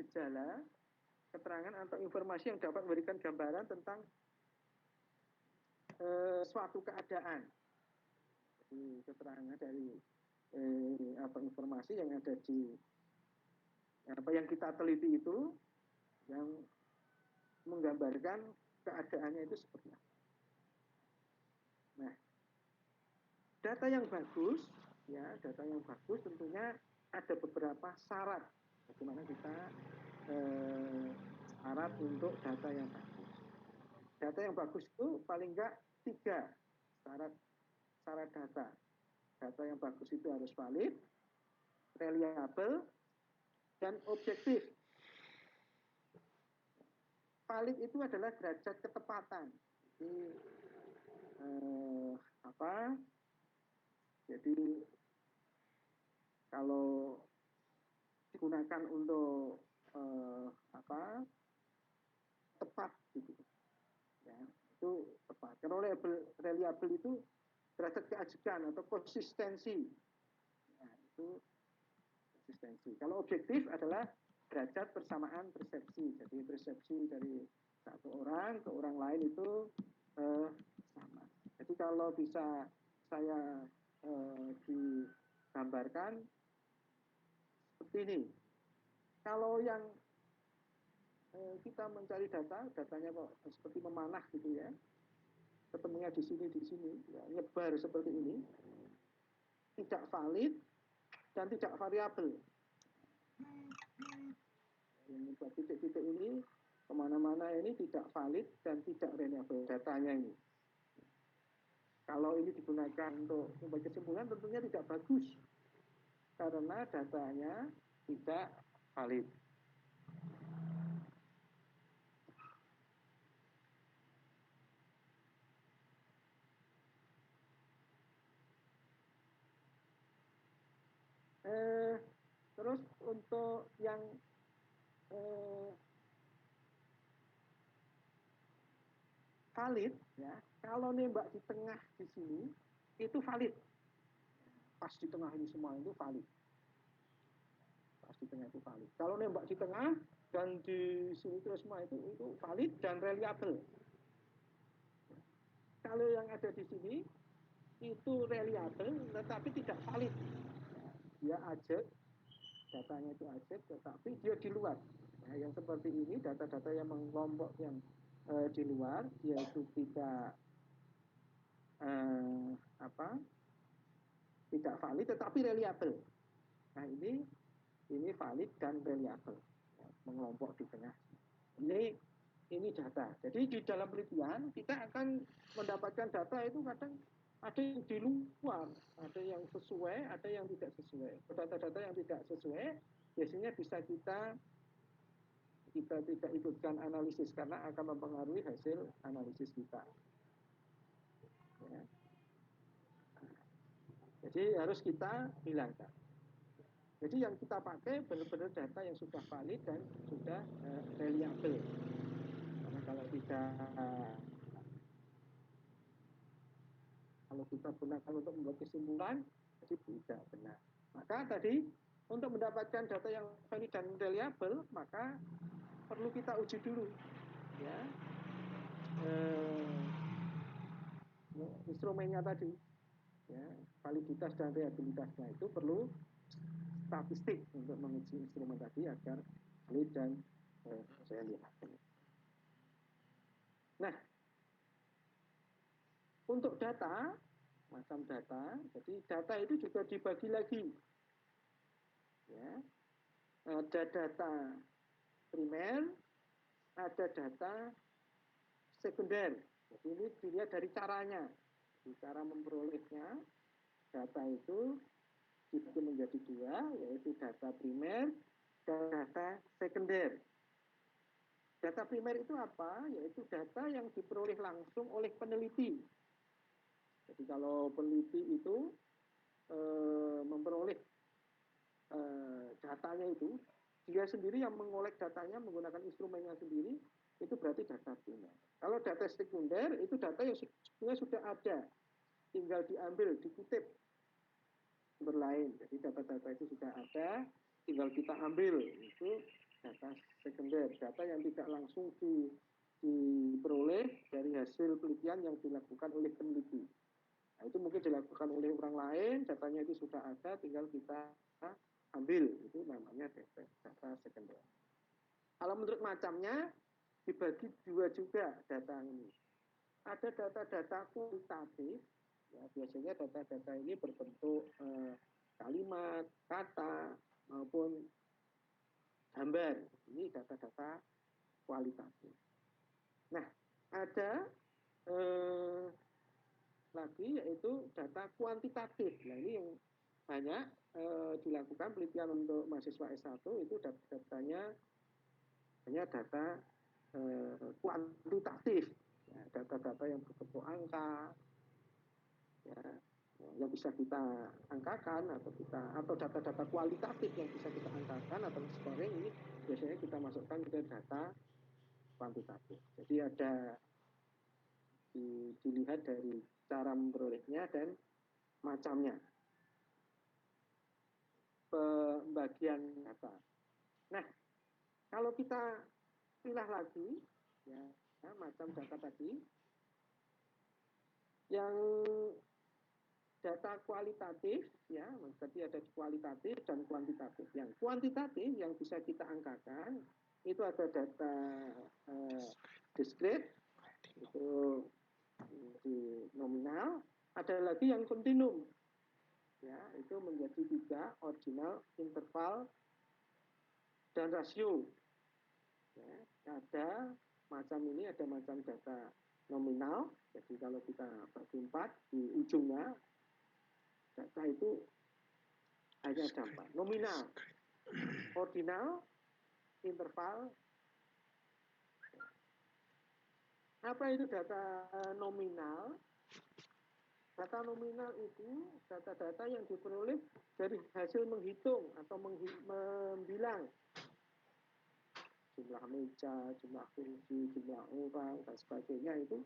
gejala, keterangan atau informasi yang dapat memberikan gambaran tentang suatu keadaan. Jadi keterangan dari informasi yang ada di apa yang kita teliti itu, yang menggambarkan keadaannya itu seperti apa. Nah, data yang bagus, ya data yang bagus tentunya ada beberapa syarat bagaimana kita syarat untuk data yang bagus. Data yang bagus itu paling enggak 3 syarat data. Data yang bagus itu harus valid, reliable, dan objektif. Valid itu adalah derajat ketepatan. Jadi Jadi kalau digunakan untuk tepat gitu, ya itu tepat. Kalau reliable itu derajat keajikan atau konsistensi, nah, itu konsistensi. Kalau objektif adalah derajat persamaan persepsi. Jadi persepsi dari satu orang ke orang lain itu sama. Jadi kalau bisa saya digambarkan seperti ini. Kalau yang kita mencari datanya kok seperti memanah gitu ya, ketemunya di sini, ya, nyebar seperti ini, tidak valid dan tidak variabel. Yang titik-titik ini kemana-mana ini tidak valid dan tidak reliable datanya ini. Kalau ini digunakan untuk membuat kesimpulan tentunya tidak bagus karena datanya tidak valid. untuk yang valid, ya, kalau nembak di tengah di sini itu valid, pas di tengah ini semua itu valid, pas di tengah itu valid. Kalau nembak di tengah dan di sini terus semua itu valid dan reliable. Kalau yang ada di sini itu reliable tetapi tidak valid, dia ajak, datanya itu ajak tetapi dia di luar. Nah, yang seperti ini data-data yang mengelompok yang di luar, yaitu tidak tidak valid tetapi reliable. Nah, ini valid dan reliable, ya, mengelompok di tengah. Ini data. Jadi di dalam penelitian kita akan mendapatkan data itu kadang ada yang di luar, ada yang sesuai, ada yang tidak sesuai. Data-data yang tidak sesuai biasanya bisa kita tidak ikutkan analisis karena akan mempengaruhi hasil analisis kita. Ya. Jadi harus kita hilangkan. Jadi yang kita pakai benar-benar data yang sudah valid dan sudah reliable. Karena kalau kita gunakan untuk membuat kesimpulan, jadi tidak benar. Maka tadi untuk mendapatkan data yang valid dan reliable, maka perlu kita uji dulu, ya, instrumennya tadi, ya, validitas dan reliabilitasnya itu perlu statistik untuk menguji instrumen tadi agar valid dan reliable. Nah, untuk data, macam data, jadi data itu juga dibagi lagi. Ya, ada data primer, ada data sekunder. Jadi ini dilihat dari caranya. Jadi cara memperolehnya, data itu dibagi menjadi dua, yaitu data primer dan data sekunder. Data primer itu apa? Yaitu data yang diperoleh langsung oleh peneliti. Jadi kalau peneliti itu memperoleh datanya itu, dia sendiri yang mengolek datanya menggunakan instrumennya sendiri, itu berarti data primer. Kalau data sekunder itu data yang sebenarnya sudah ada, tinggal diambil, dikutip sumber lain. Jadi data-data itu sudah ada, tinggal kita ambil, itu data sekunder, data yang tidak langsung diperoleh dari hasil penelitian yang dilakukan oleh peneliti. Nah, itu mungkin dilakukan oleh orang lain, datanya itu sudah ada, tinggal kita ambil, itu namanya data sekunder. Kalau menurut macamnya dibagi dua juga data ini. Ada data-data kualitatif, ya, biasanya data-data ini berbentuk kalimat, kata, maupun gambar. Ini data-data kualitatif. Nah, ada lagi yaitu data kuantitatif. Nah, ini yang banyak dilakukan penelitian untuk mahasiswa S1 itu datanya hanya data kuantitatif, ya, data-data yang berbentuk angka, ya, yang bisa kita angkakan atau data-data kualitatif yang bisa kita angkakan atau scoring, ini biasanya kita masukkan ke data kuantitatif. Jadi ada dilihat dari cara memperolehnya dan macamnya, pembagian data. Nah, kalau kita pilah lagi, ya, macam data tadi, yang data kualitatif, ya, berarti ada kualitatif dan kuantitatif. Yang kuantitatif yang bisa kita angkakan itu ada data discrete, itu di nominal, ada lagi yang kontinum, ya, itu menjadi 3, ordinal, interval, dan rasio. Ya, ada macam ini, ada macam data nominal, jadi kalau kita bagi 4 di ujungnya, data itu hanya ada 4. Nominal, ordinal, interval. Apa itu data nominal? Data nominal itu data-data yang diperoleh dari hasil menghitung atau membilang jumlah meja, jumlah kursi, jumlah orang dan sebagainya itu,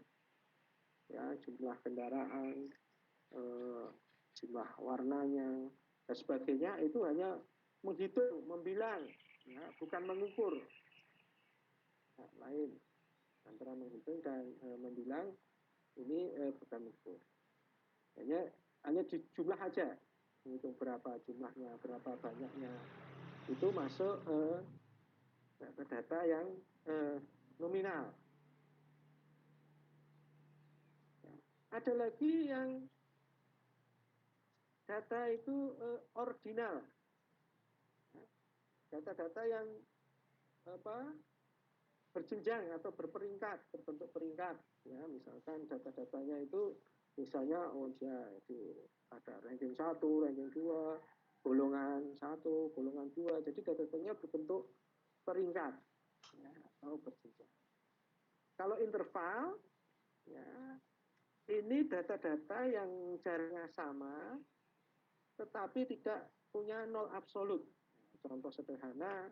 ya, jumlah kendaraan, jumlah warnanya dan sebagainya, itu hanya menghitung, membilang, ya, bukan mengukur. Nah, lain antara menghitung dan membilang ini bukan mengukur. Hanya di jumlah aja, menghitung berapa jumlahnya, berapa banyaknya, itu masuk data yang nominal. Ya. Ada lagi yang data itu ordinal, data-data yang berjenjang atau berperingkat, berbentuk peringkat. Ya, misalkan data-datanya itu misalnya ada ranking 1, ranking 2, golongan 1, golongan 2. Jadi data-datanya berbentuk peringkat, ya, atau berjenjang. Kalau interval, ya, ini data-data yang jaraknya sama tetapi tidak punya nol absolut. Contoh sederhana,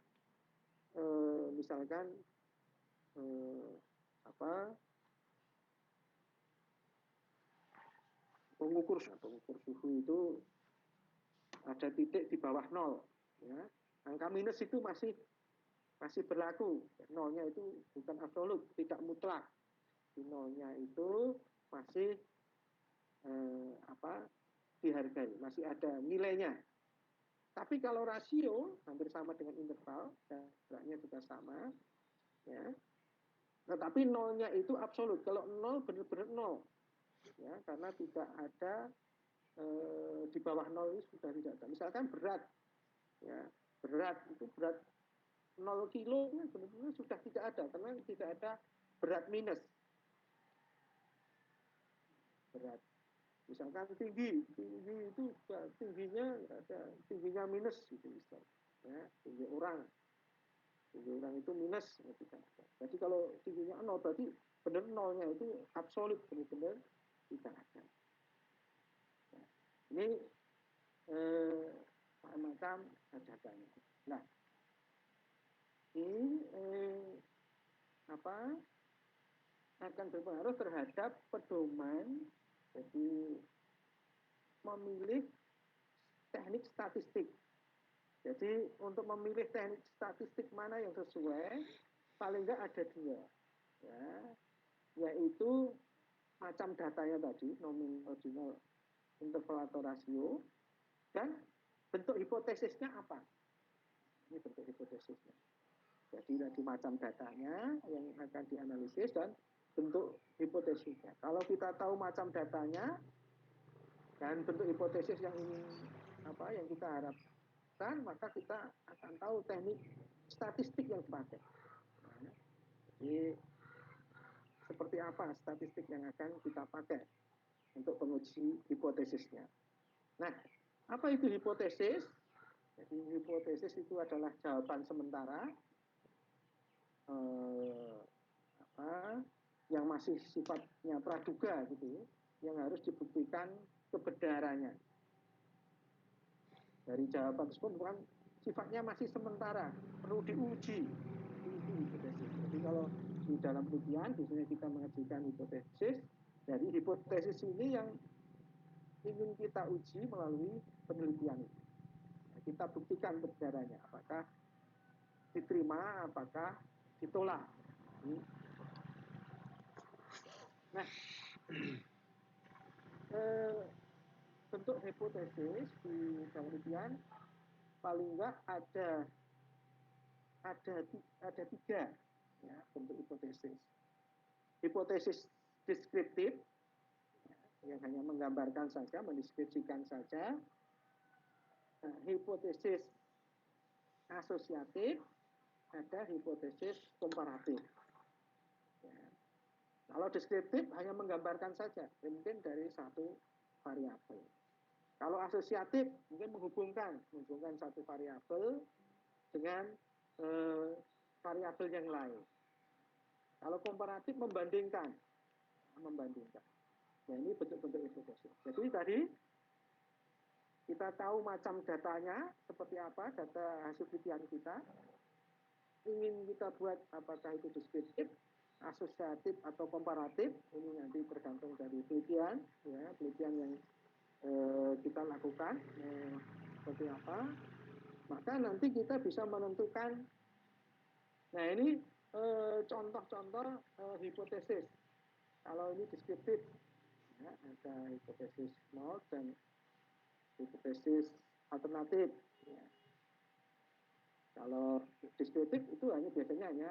misalkan pengukur suhu itu ada titik di bawah nol, ya. Angka minus itu masih berlaku. Nolnya itu bukan absolut, tidak mutlak. Di nolnya itu masih dihargai, masih ada nilainya. Tapi kalau rasio hampir sama dengan interval, jaraknya juga sama, ya. Tetapi nolnya itu absolut. Kalau nol benar-benar nol, ya, karena tidak ada di bawah nol ini sudah tidak ada. Misalkan berat, ya, berat itu berat 0 kilo benar-benar sudah tidak ada karena tidak ada berat minus. Berat. Misalkan tinggi itu tingginya ada tingginya minus gitu, ya, tinggi orang itu minus, ya, tidak ada. Jadi kalau tingginya nol berarti benar nolnya itu absolut, benar-benar tidak ada. Ya. Ini macam datanya. Nah, ini akan berpengaruh terhadap pedoman, jadi memilih teknik statistik. Jadi untuk memilih teknik statistik mana yang sesuai, paling nggak ada dua, ya, yaitu macam datanya tadi, nominal, ordinal, interval atau rasio, dan bentuk hipotesisnya apa. Ini bentuk hipotesisnya. Jadi tadi macam datanya yang akan dianalisis dan bentuk hipotesisnya. Kalau kita tahu macam datanya dan bentuk hipotesis yang kita harapkan, maka kita akan tahu teknik statistik yang dipakai. Nah, jadi seperti apa statistik yang akan kita pakai untuk penguji hipotesisnya. Nah, apa itu hipotesis? Jadi hipotesis itu adalah jawaban sementara yang masih sifatnya praduga gitu, yang harus dibuktikan kebenarannya. Dari jawaban tersebut bukan sifatnya masih sementara, perlu diuji. Jadi kalau di dalam penelitian biasanya kita mengajukan hipotesis, dari hipotesis ini yang ingin kita uji melalui penelitian ini. Kita buktikan kebenarannya, apakah diterima, apakah ditolak. Nah, bentuk hipotesis di penelitian paling enggak ada tiga, ya, bentuk hipotesis. Hipotesis deskriptif, yang hanya menggambarkan saja, mendeskripsikan saja. Nah, hipotesis asosiatif, ada hipotesis komparatif. Ya. Kalau deskriptif hanya menggambarkan saja, mungkin dari satu variabel. Kalau asosiatif mungkin menghubungkan satu variabel dengan variabel yang lain. Kalau komparatif membandingkan. Nah, ini bentuk-bentuk hipotesis. Jadi tadi kita tahu macam datanya seperti apa, data hasil penelitian kita. Ingin kita buat apakah itu deskriptif, asosiatif atau komparatif, ini nanti tergantung dari penelitian, ya, penelitian yang kita lakukan seperti apa. Maka nanti kita bisa menentukan. Nah, ini contoh-contoh hipotesis. Kalau ini deskriptif, ya, ada hipotesis nol dan hipotesis alternatif. Ya. Kalau deskriptif itu biasanya hanya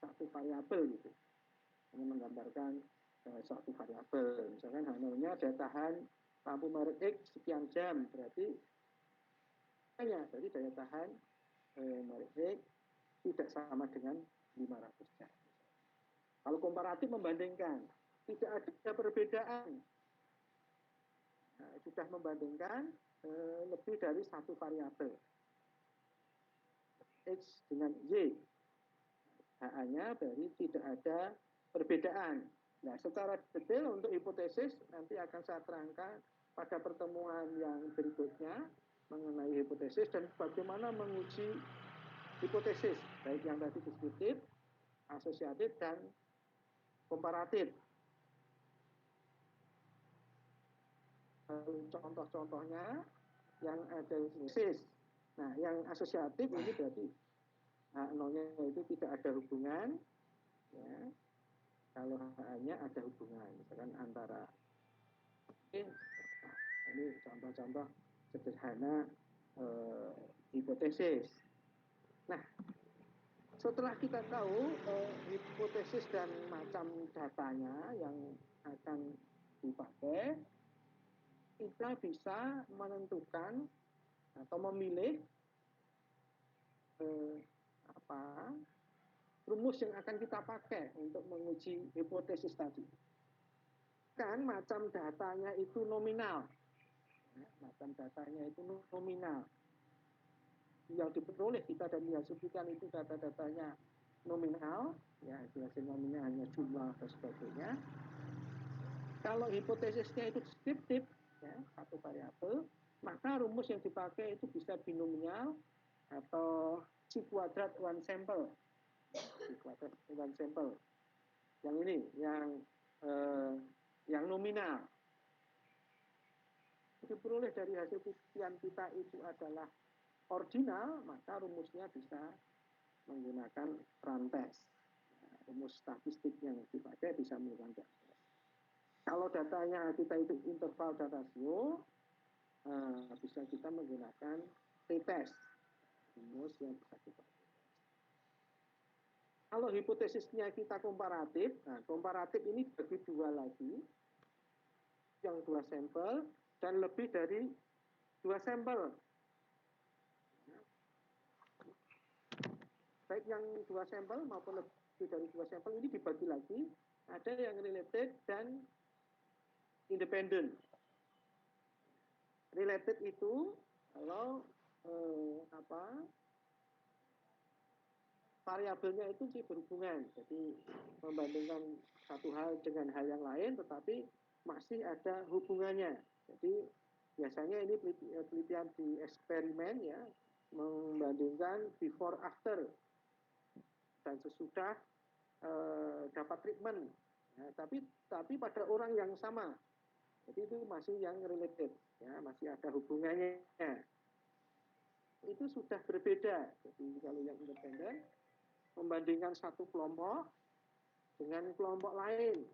satu variabel gitu, hanya menggambarkan suatu variabel. Misalkan H0-nya daya tahan lampu merek X sekian jam, berarti jadi daya tahan merek X tidak sama dengan 500 jam. Kalau komparatif membandingkan, tidak ada perbedaan. Nah, sudah membandingkan lebih dari satu variabel. X dengan Y. HA-nya berarti tidak ada perbedaan. Nah, secara detail untuk hipotesis nanti akan saya terangkan pada pertemuan yang berikutnya mengenai hipotesis dan bagaimana menguji hipotesis, baik yang tadi deskriptif, asosiatif, dan komparatif. Contoh-contohnya yang ada hipotesis. Nah, yang asosiatif ini berarti nolnya itu tidak ada hubungan, ya. Kalau hanya ada hubungan, misalkan antara ini contoh-contoh sederhana hipotesis. Nah, setelah kita tahu hipotesis dan macam datanya yang akan dipakai, kita bisa menentukan atau memilih rumus yang akan kita pakai untuk menguji hipotesis tadi. Kan macam datanya itu nominal. Macam datanya itu nominal. Yang diperoleh kita dari hasil penelitian itu data-datanya nominal, ya hasil nominalnya hanya jumlah dan sebagainya. Kalau hipotesisnya itu deskriptif, ya, satu variabel, maka rumus yang dipakai itu bisa binomial atau C kuadrat one sample. C kuadrat one sample. Yang ini, yang nominal. Diperoleh dari hasil penelitian kita itu adalah ordinal, maka rumusnya bisa menggunakan rantes. Rumus statistik yang dipakai bisa menggunakan rantes. Kalau datanya kita itu interval dan rasio, bisa kita menggunakan t-test. Rumus yang bisa kita pakai. Kalau hipotesisnya kita komparatif, nah komparatif ini bagi dua lagi, yang dua sampel dan lebih dari dua sampel. Baik yang dua sampel maupun lebih dari dua sampel ini dibagi lagi, ada yang related dan independent. Related itu kalau variabelnya itu berhubungan, jadi membandingkan satu hal dengan hal yang lain, tetapi masih ada hubungannya. Jadi biasanya ini penelitian di eksperimen, ya, membandingkan before after dan sesudah dapat treatment, ya, tapi pada orang yang sama. Jadi itu masih yang related, ya, masih ada hubungannya. Itu sudah berbeda. Jadi kalau yang independen membandingkan satu kelompok dengan kelompok lain.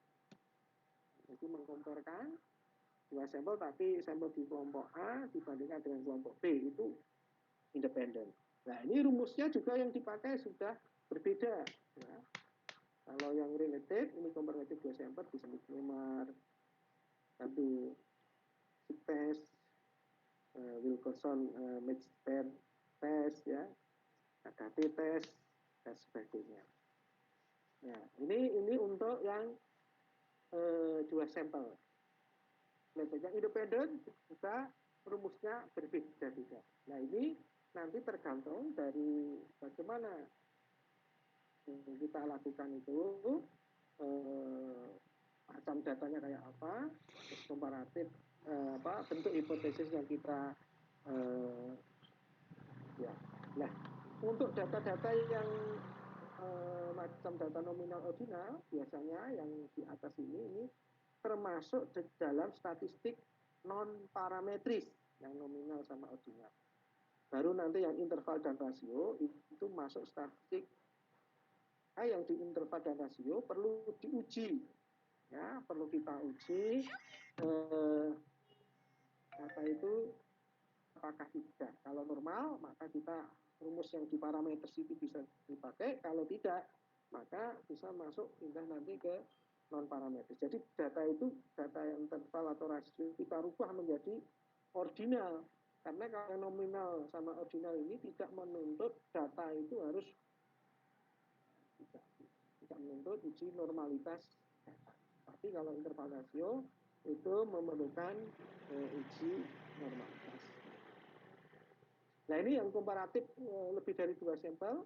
Jadi mengkomparkan dua sampel, tapi sampel di kelompok A dibandingkan dengan kelompok B itu independen. Nah, ini rumusnya juga yang dipakai sudah berbeda. Ya. Kalau yang related, ini komparatif dua sampel bisa nomor satu test, Wilkerson match pair test, ya, ada t-test dan sebagainya. Nah, ini untuk yang dua sampel. Yang independen juga rumusnya berbeda-beda. Nah, ini nanti tergantung dari bagaimana kita lakukan itu macam datanya kayak apa, terus komparatif bentuk hipotesis yang kita ya. Nah, untuk data-data yang macam data nominal ordinal biasanya yang di atas ini termasuk dalam statistik non parametris yang nominal sama ordinal. Baru nanti yang interval dan rasio itu masuk statistik yang di interval dan rasio perlu diuji, ya perlu kita uji apa itu apakah tidak. Kalau normal maka kita rumus yang di parameter itu bisa dipakai, kalau tidak maka bisa masuk pindah nanti ke non parameter. Jadi data itu, data yang interval atau rasio kita rubah menjadi ordinal, karena kalau nominal sama ordinal ini tidak menuntut data itu harus tidak menuntut uji normalitas data. Tapi kalau interval rasio itu memerlukan uji normalitas. Nah ini yang komparatif lebih dari 2 sampel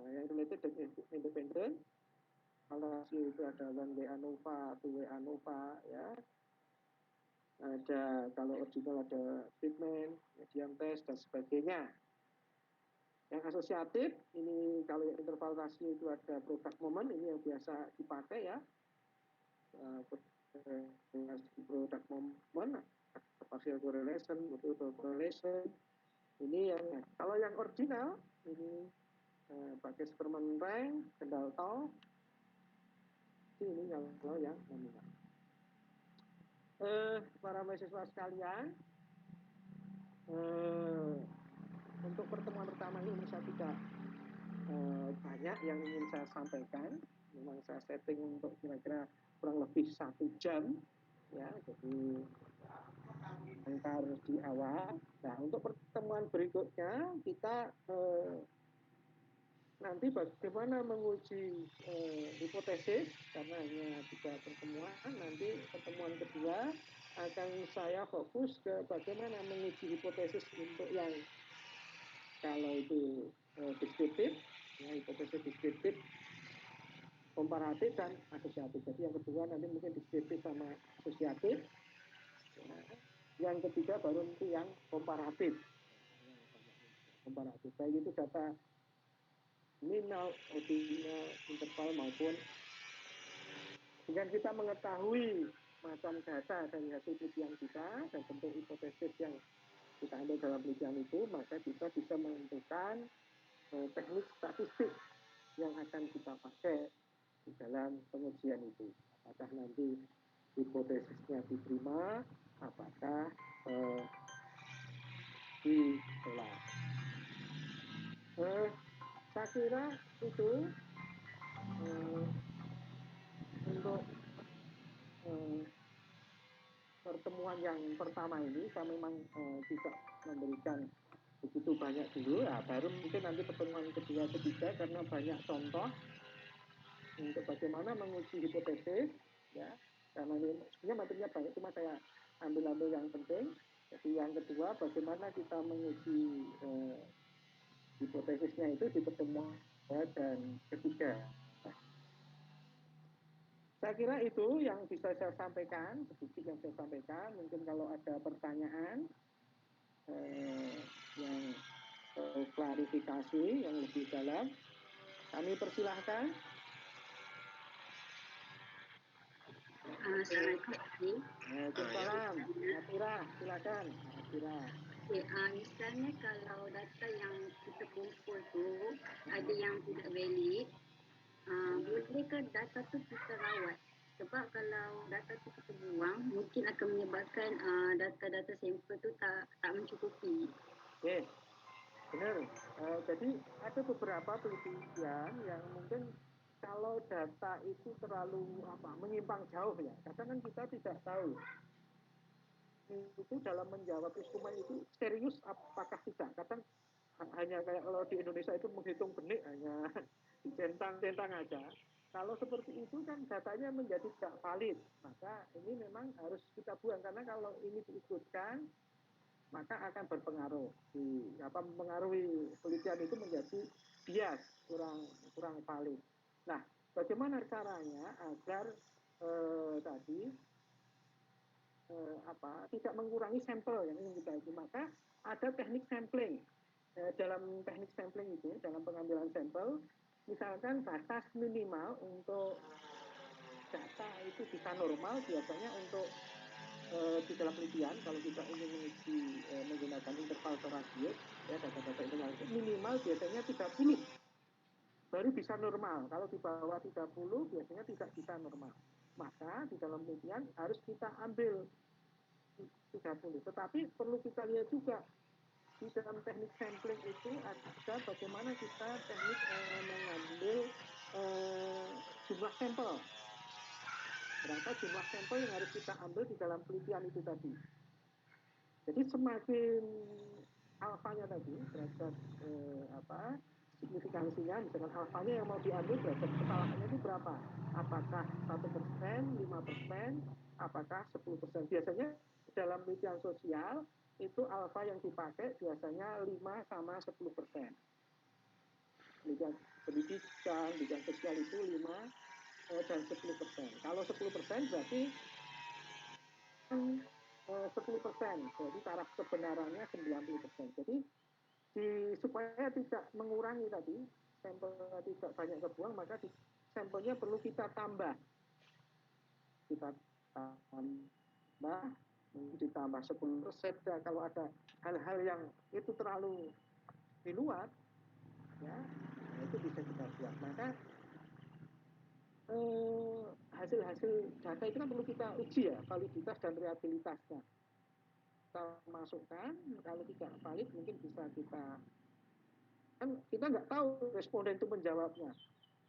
yang related dan independent. Kalau rasio itu ada 1 WA nova, 2 WA nova, ya. Ada kalau original ada treatment, medium test dan sebagainya. Yang asosiatif ini kalau interval rasio itu ada product moment, ini yang biasa dipakai ya. Product moment, partial correlation, multiple correlation. Ini yang kalau yang original ini pakai Superman rank, kendal tau. Ini yang nominal. Para mahasiswa sekalian, untuk pertemuan pertama ini saya tidak banyak yang ingin saya sampaikan. Memang saya setting untuk kira-kira kurang lebih 1 jam, ya. Jadi antar di awal. Nah, untuk pertemuan berikutnya kita nanti bagaimana menguji hipotesis, karena hanya 3 pertemuan. Nanti pertemuan kedua akan saya fokus ke bagaimana menguji hipotesis untuk yang kalau itu deskriptif, ya, hipotesis deskriptif, komparatif dan asosiatif. Jadi yang kedua nanti mungkin deskriptif sama asosiatif. Ya. Yang ketiga baru nanti yang komparatif. Komparatif. Baik itu data nominal, ordinal, interval maupun dengan kita mengetahui macam data dari hasil penelitian kita dan bentuk hipotesis yang kita ambil dalam penelitian itu, maka kita bisa menentukan teknik statistik yang akan kita pakai di dalam pengujian itu. Apakah nanti hipotesisnya diterima, apakah ditolak. Saya kira itu untuk pertemuan yang pertama ini. Saya memang tidak memberikan begitu banyak dulu, ya, baru mungkin nanti pertemuan kedua ketiga karena banyak contoh untuk bagaimana menguji hipotesis, ya, karena ini sebenarnya materinya banyak, cuma saya ambil yang penting. Jadi yang kedua bagaimana kita menguji hipotesisnya itu di pertemuan dan ketiga. Saya kira itu yang bisa saya sampaikan, sedikit yang saya sampaikan. Mungkin kalau ada pertanyaan yang klarifikasi yang lebih dalam, kami persilahkan. Assalamualaikum. Waalaikumsalam. Atira, silakan. Atira. Misalnya kalau data yang kita kumpul tu ada yang tidak valid, bolehkah data tu kita rawat? Sebab kalau data tu kita buang, mungkin akan menyebabkan data-data sampel tu tak mencukupi. Oke, benar. Jadi ada beberapa penelitian yang mungkin kalau data itu terlalu menyimpang jauh, ya. Kadang kan kita tidak tahu itu dalam menjawab instrumen itu serius apakah tidak. Kadang hanya kayak kalau di Indonesia itu menghitung benih hanya dicentang-centang aja. Kalau seperti itu kan datanya menjadi tidak valid. Maka ini memang harus kita buang, karena kalau ini diikutkan maka akan berpengaruh mempengaruhi penelitian itu menjadi bias, kurang valid. Nah, bagaimana caranya agar tadi tidak mengurangi sampel yang ingin kita uji, maka ada teknik sampling. Dalam teknik sampling itu, dalam pengambilan sampel, misalkan batas minimal untuk data itu bisa normal biasanya untuk di dalam penelitian kalau kita ingin menguji menggunakan interval radius ya data-data interval itu minimal biasanya 30 baru bisa normal. Kalau di bawah 30 biasanya tidak bisa normal. Maka di dalam penelitian harus kita ambil 30. Tetapi perlu kita lihat juga di dalam teknik sampling itu ada bagaimana kita teknik mengambil jumlah sampel. Berapa jumlah sampel yang harus kita ambil di dalam penelitian itu tadi. Jadi semakin alfanya tadi derajat signifikansinya, misalkan alfanya yang mau diambil derajat kesalahannya itu berapa? Apakah 1%, 5%, apakah 10%? Biasanya dalam penelitian sosial itu alfa yang dipakai biasanya 5 sama 10%. Penelitian pendidikan, penelitian sosial itu 5 dan 10%. Kalau 10% berarti 10%, jadi taraf kebenarannya 90%. Jadi supaya tidak mengurangi tadi, sampelnya tidak banyak kebuang, maka sampelnya perlu kita tambah. Kita tambah, ditambah 10%. Kalau ada hal-hal yang itu terlalu di luar, ya itu bisa kita buat. Maka hasil-hasil data itu kan perlu kita uji ya, validitas dan reliabilitasnya. Kita masukkan, kalau tidak valid mungkin bisa kan kita nggak tahu responden itu menjawabnya.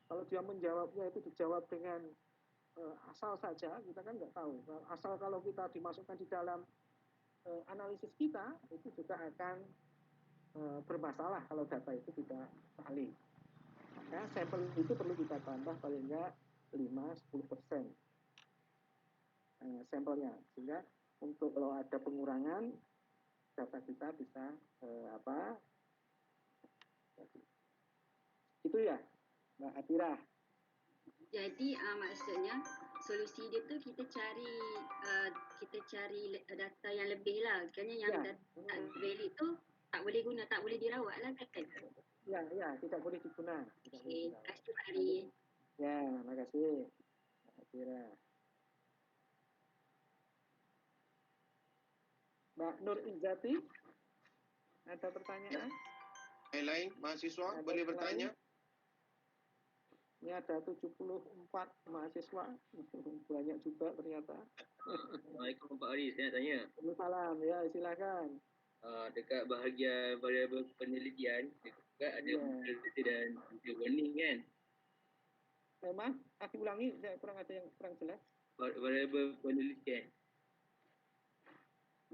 Kalau dia menjawabnya itu dijawab dengan asal saja, kita kan nggak tahu. Asal kalau kita dimasukkan di dalam analisis kita, itu juga akan bermasalah kalau data itu tidak valid. Maka sampel itu perlu kita tambah paling nggak 5-10% sampelnya, sehingga untuk kalau ada pengurangan data kita bisa itu ya Mbak Atira. Jadi maksudnya solusi dia tu kita cari data yang lebih lah. Kerana yang Ya. data valid tu tak boleh guna, tak boleh dirawat lah kan? Ya, tidak boleh diguna. Okey, terima kasih Pak Ari. Ya, terima kasih Mbak Atira. Mbak Nur Inzati, ada pertanyaan? Lain mahasiswa ada boleh bertanya. Ini ada 74 mahasiswa, banyak juga ternyata. Assalamualaikum Pak Ari, saya nak tanya. Waalaikumsalam, ya silakan. Dekat bahagian variabel penelitian, dekat ada modality dan warning kan? Maaf, aku ulangi, saya ada yang kurang jelas. Variabel penelitian.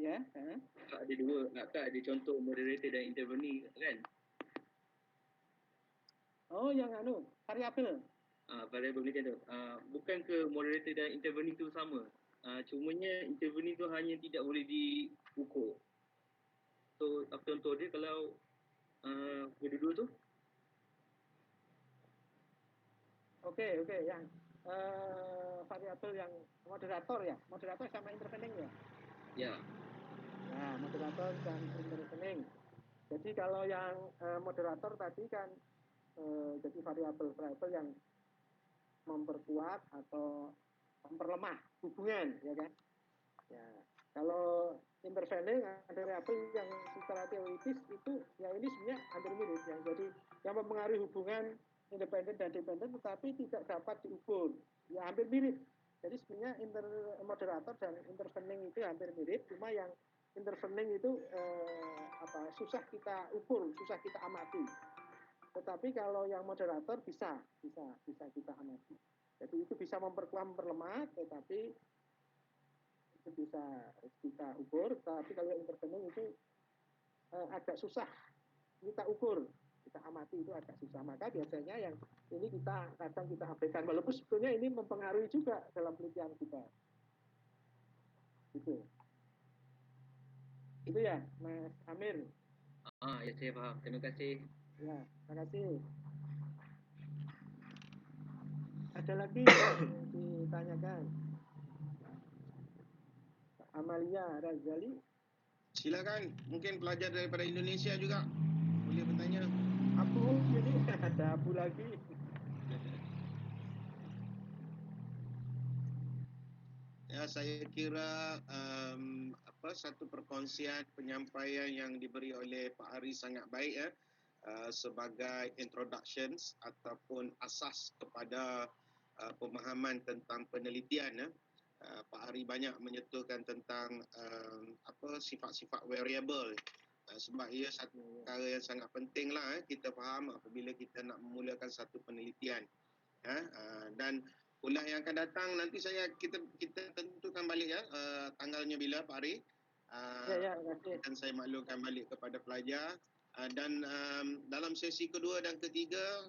Ya. Ada dua, ada contoh moderator dan intervenir kan? Oh, yang variabel. Variabel penelitian tu. Bukan ke moderator dan intervenir tu sama? Cumanya intervenir tu hanya tidak boleh diukur. So, apa contoh dia kalau kedua-dua tu? Oke, yang variabel yang moderator ya, moderator sama intervening ya? Ya. Nah, moderator dan intervening. Jadi kalau yang moderator tadi kan jadi variabel yang memperkuat atau memperlemah hubungan, ya kan? Ya, kalau intervening ada variabel yang secara teoritis itu ya ini sebenarnya hampir mirip ya. Jadi yang mempengaruhi hubungan independen dan dependen tetapi tidak dapat diukur. Ya hampir mirip. Jadi sebenarnya moderator dan intervening itu hampir mirip, cuma yang intervening itu susah kita ukur, susah kita amati. Tetapi kalau yang moderator bisa kita amati. Jadi itu bisa memperkuat, memperlemah, tetapi itu bisa kita ukur. Tapi kalau yang intervening itu agak susah kita ukur, kita amati itu agak susah. Maka biasanya yang ini kita kadang kita abaikan, walaupun sebetulnya ini mempengaruhi juga dalam penelitian kita. Itu ya, Mas Amir. Ya saya faham. Terima kasih. Ya, terima kasih. Ada lagi yang ditanyakan? Amalia Razali. Silakan, mungkin pelajar daripada Indonesia juga boleh bertanya. Abu, jadi ada Abu lagi. Ya, saya kira satu perkongsian penyampaian yang diberi oleh Pak Ari sangat baik ya, sebagai introductions ataupun asas kepada pemahaman tentang penelitian ya. Pak Ari banyak menyentuhkan tentang sifat-sifat variable, sebab ia satu perkara yang sangat penting lah kita faham apabila kita nak memulakan satu penelitian. Dan kuliah yang akan datang nanti kita tentukan balik ya, tanggalnya bila Pak Ari. Dan saya maklumkan balik kepada pelajar. Dan dalam sesi kedua dan ketiga,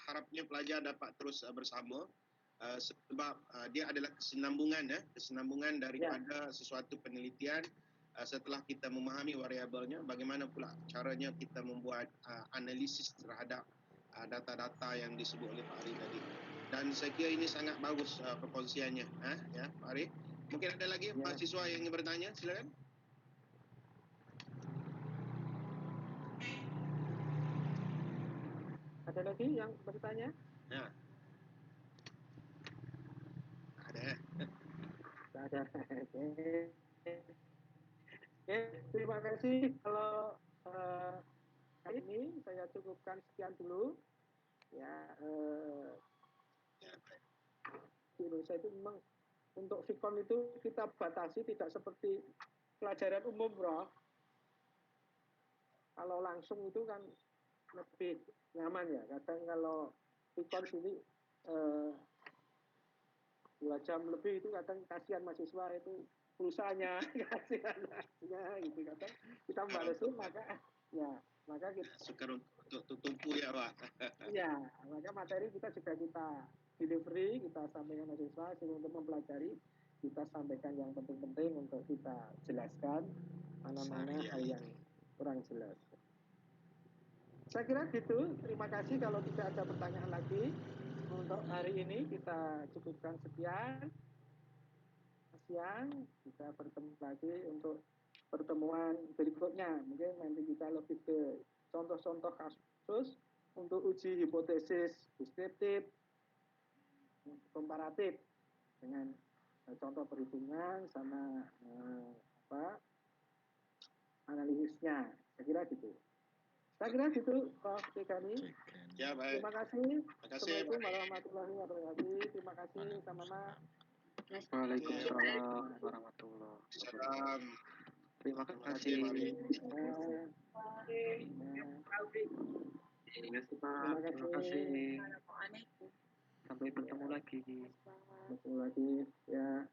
harapnya pelajar dapat terus bersama, sebab dia adalah kesinambungan daripada sesuatu penelitian. Setelah kita memahami variabelnya, bagaimana pula caranya kita membuat analisis terhadap data-data yang disebut oleh Pak Ari tadi. Dan saya kira ini sangat bagus perkongsiannya, ya Pak Ari. Mungkin ada lagi mahasiswa yang ingin bertanya, silakan. Ada lagi yang bertanya? Ya. Ada. Oke, terima kasih. Kalau hari ini saya cukupkan sekian dulu. Ya, di Indonesia itu memang untuk Vicon itu kita batasi tidak seperti pelajaran umum, bro. Kalau langsung itu kan lebih nyaman ya. Kadang kalau Vicon sini 2 jam lebih itu kadang kasihan mahasiswa itu pulsanya, kasihan gitu. Kadang kita balesin maka kita sukar untuk tumpu ya Pak. Ya, maka materi kita delivery, kita sampaikan mahasiswa untuk mempelajari, kita sampaikan yang penting-penting untuk kita jelaskan mana-mana hal yang kurang jelas. Saya kira gitu, terima kasih. Kalau tidak ada pertanyaan lagi, untuk hari ini kita cukupkan sekian. Kita bertemu lagi untuk pertemuan berikutnya. Mungkin nanti kita lebih ke contoh-contoh kasus untuk uji hipotesis deskriptif, komparatif dengan contoh perhitungan sama analisisnya. Saya kira gitu. Prof. Dekani. Ya, baik. Terima kasih. Assalamualaikum warahmatullahi wabarakatuh. Terima kasih sama-sama. Waalaikumsalam warahmatullahi wabarakatuh. Terima kasih. Terima kasih. Sampai bertemu lagi. Ya.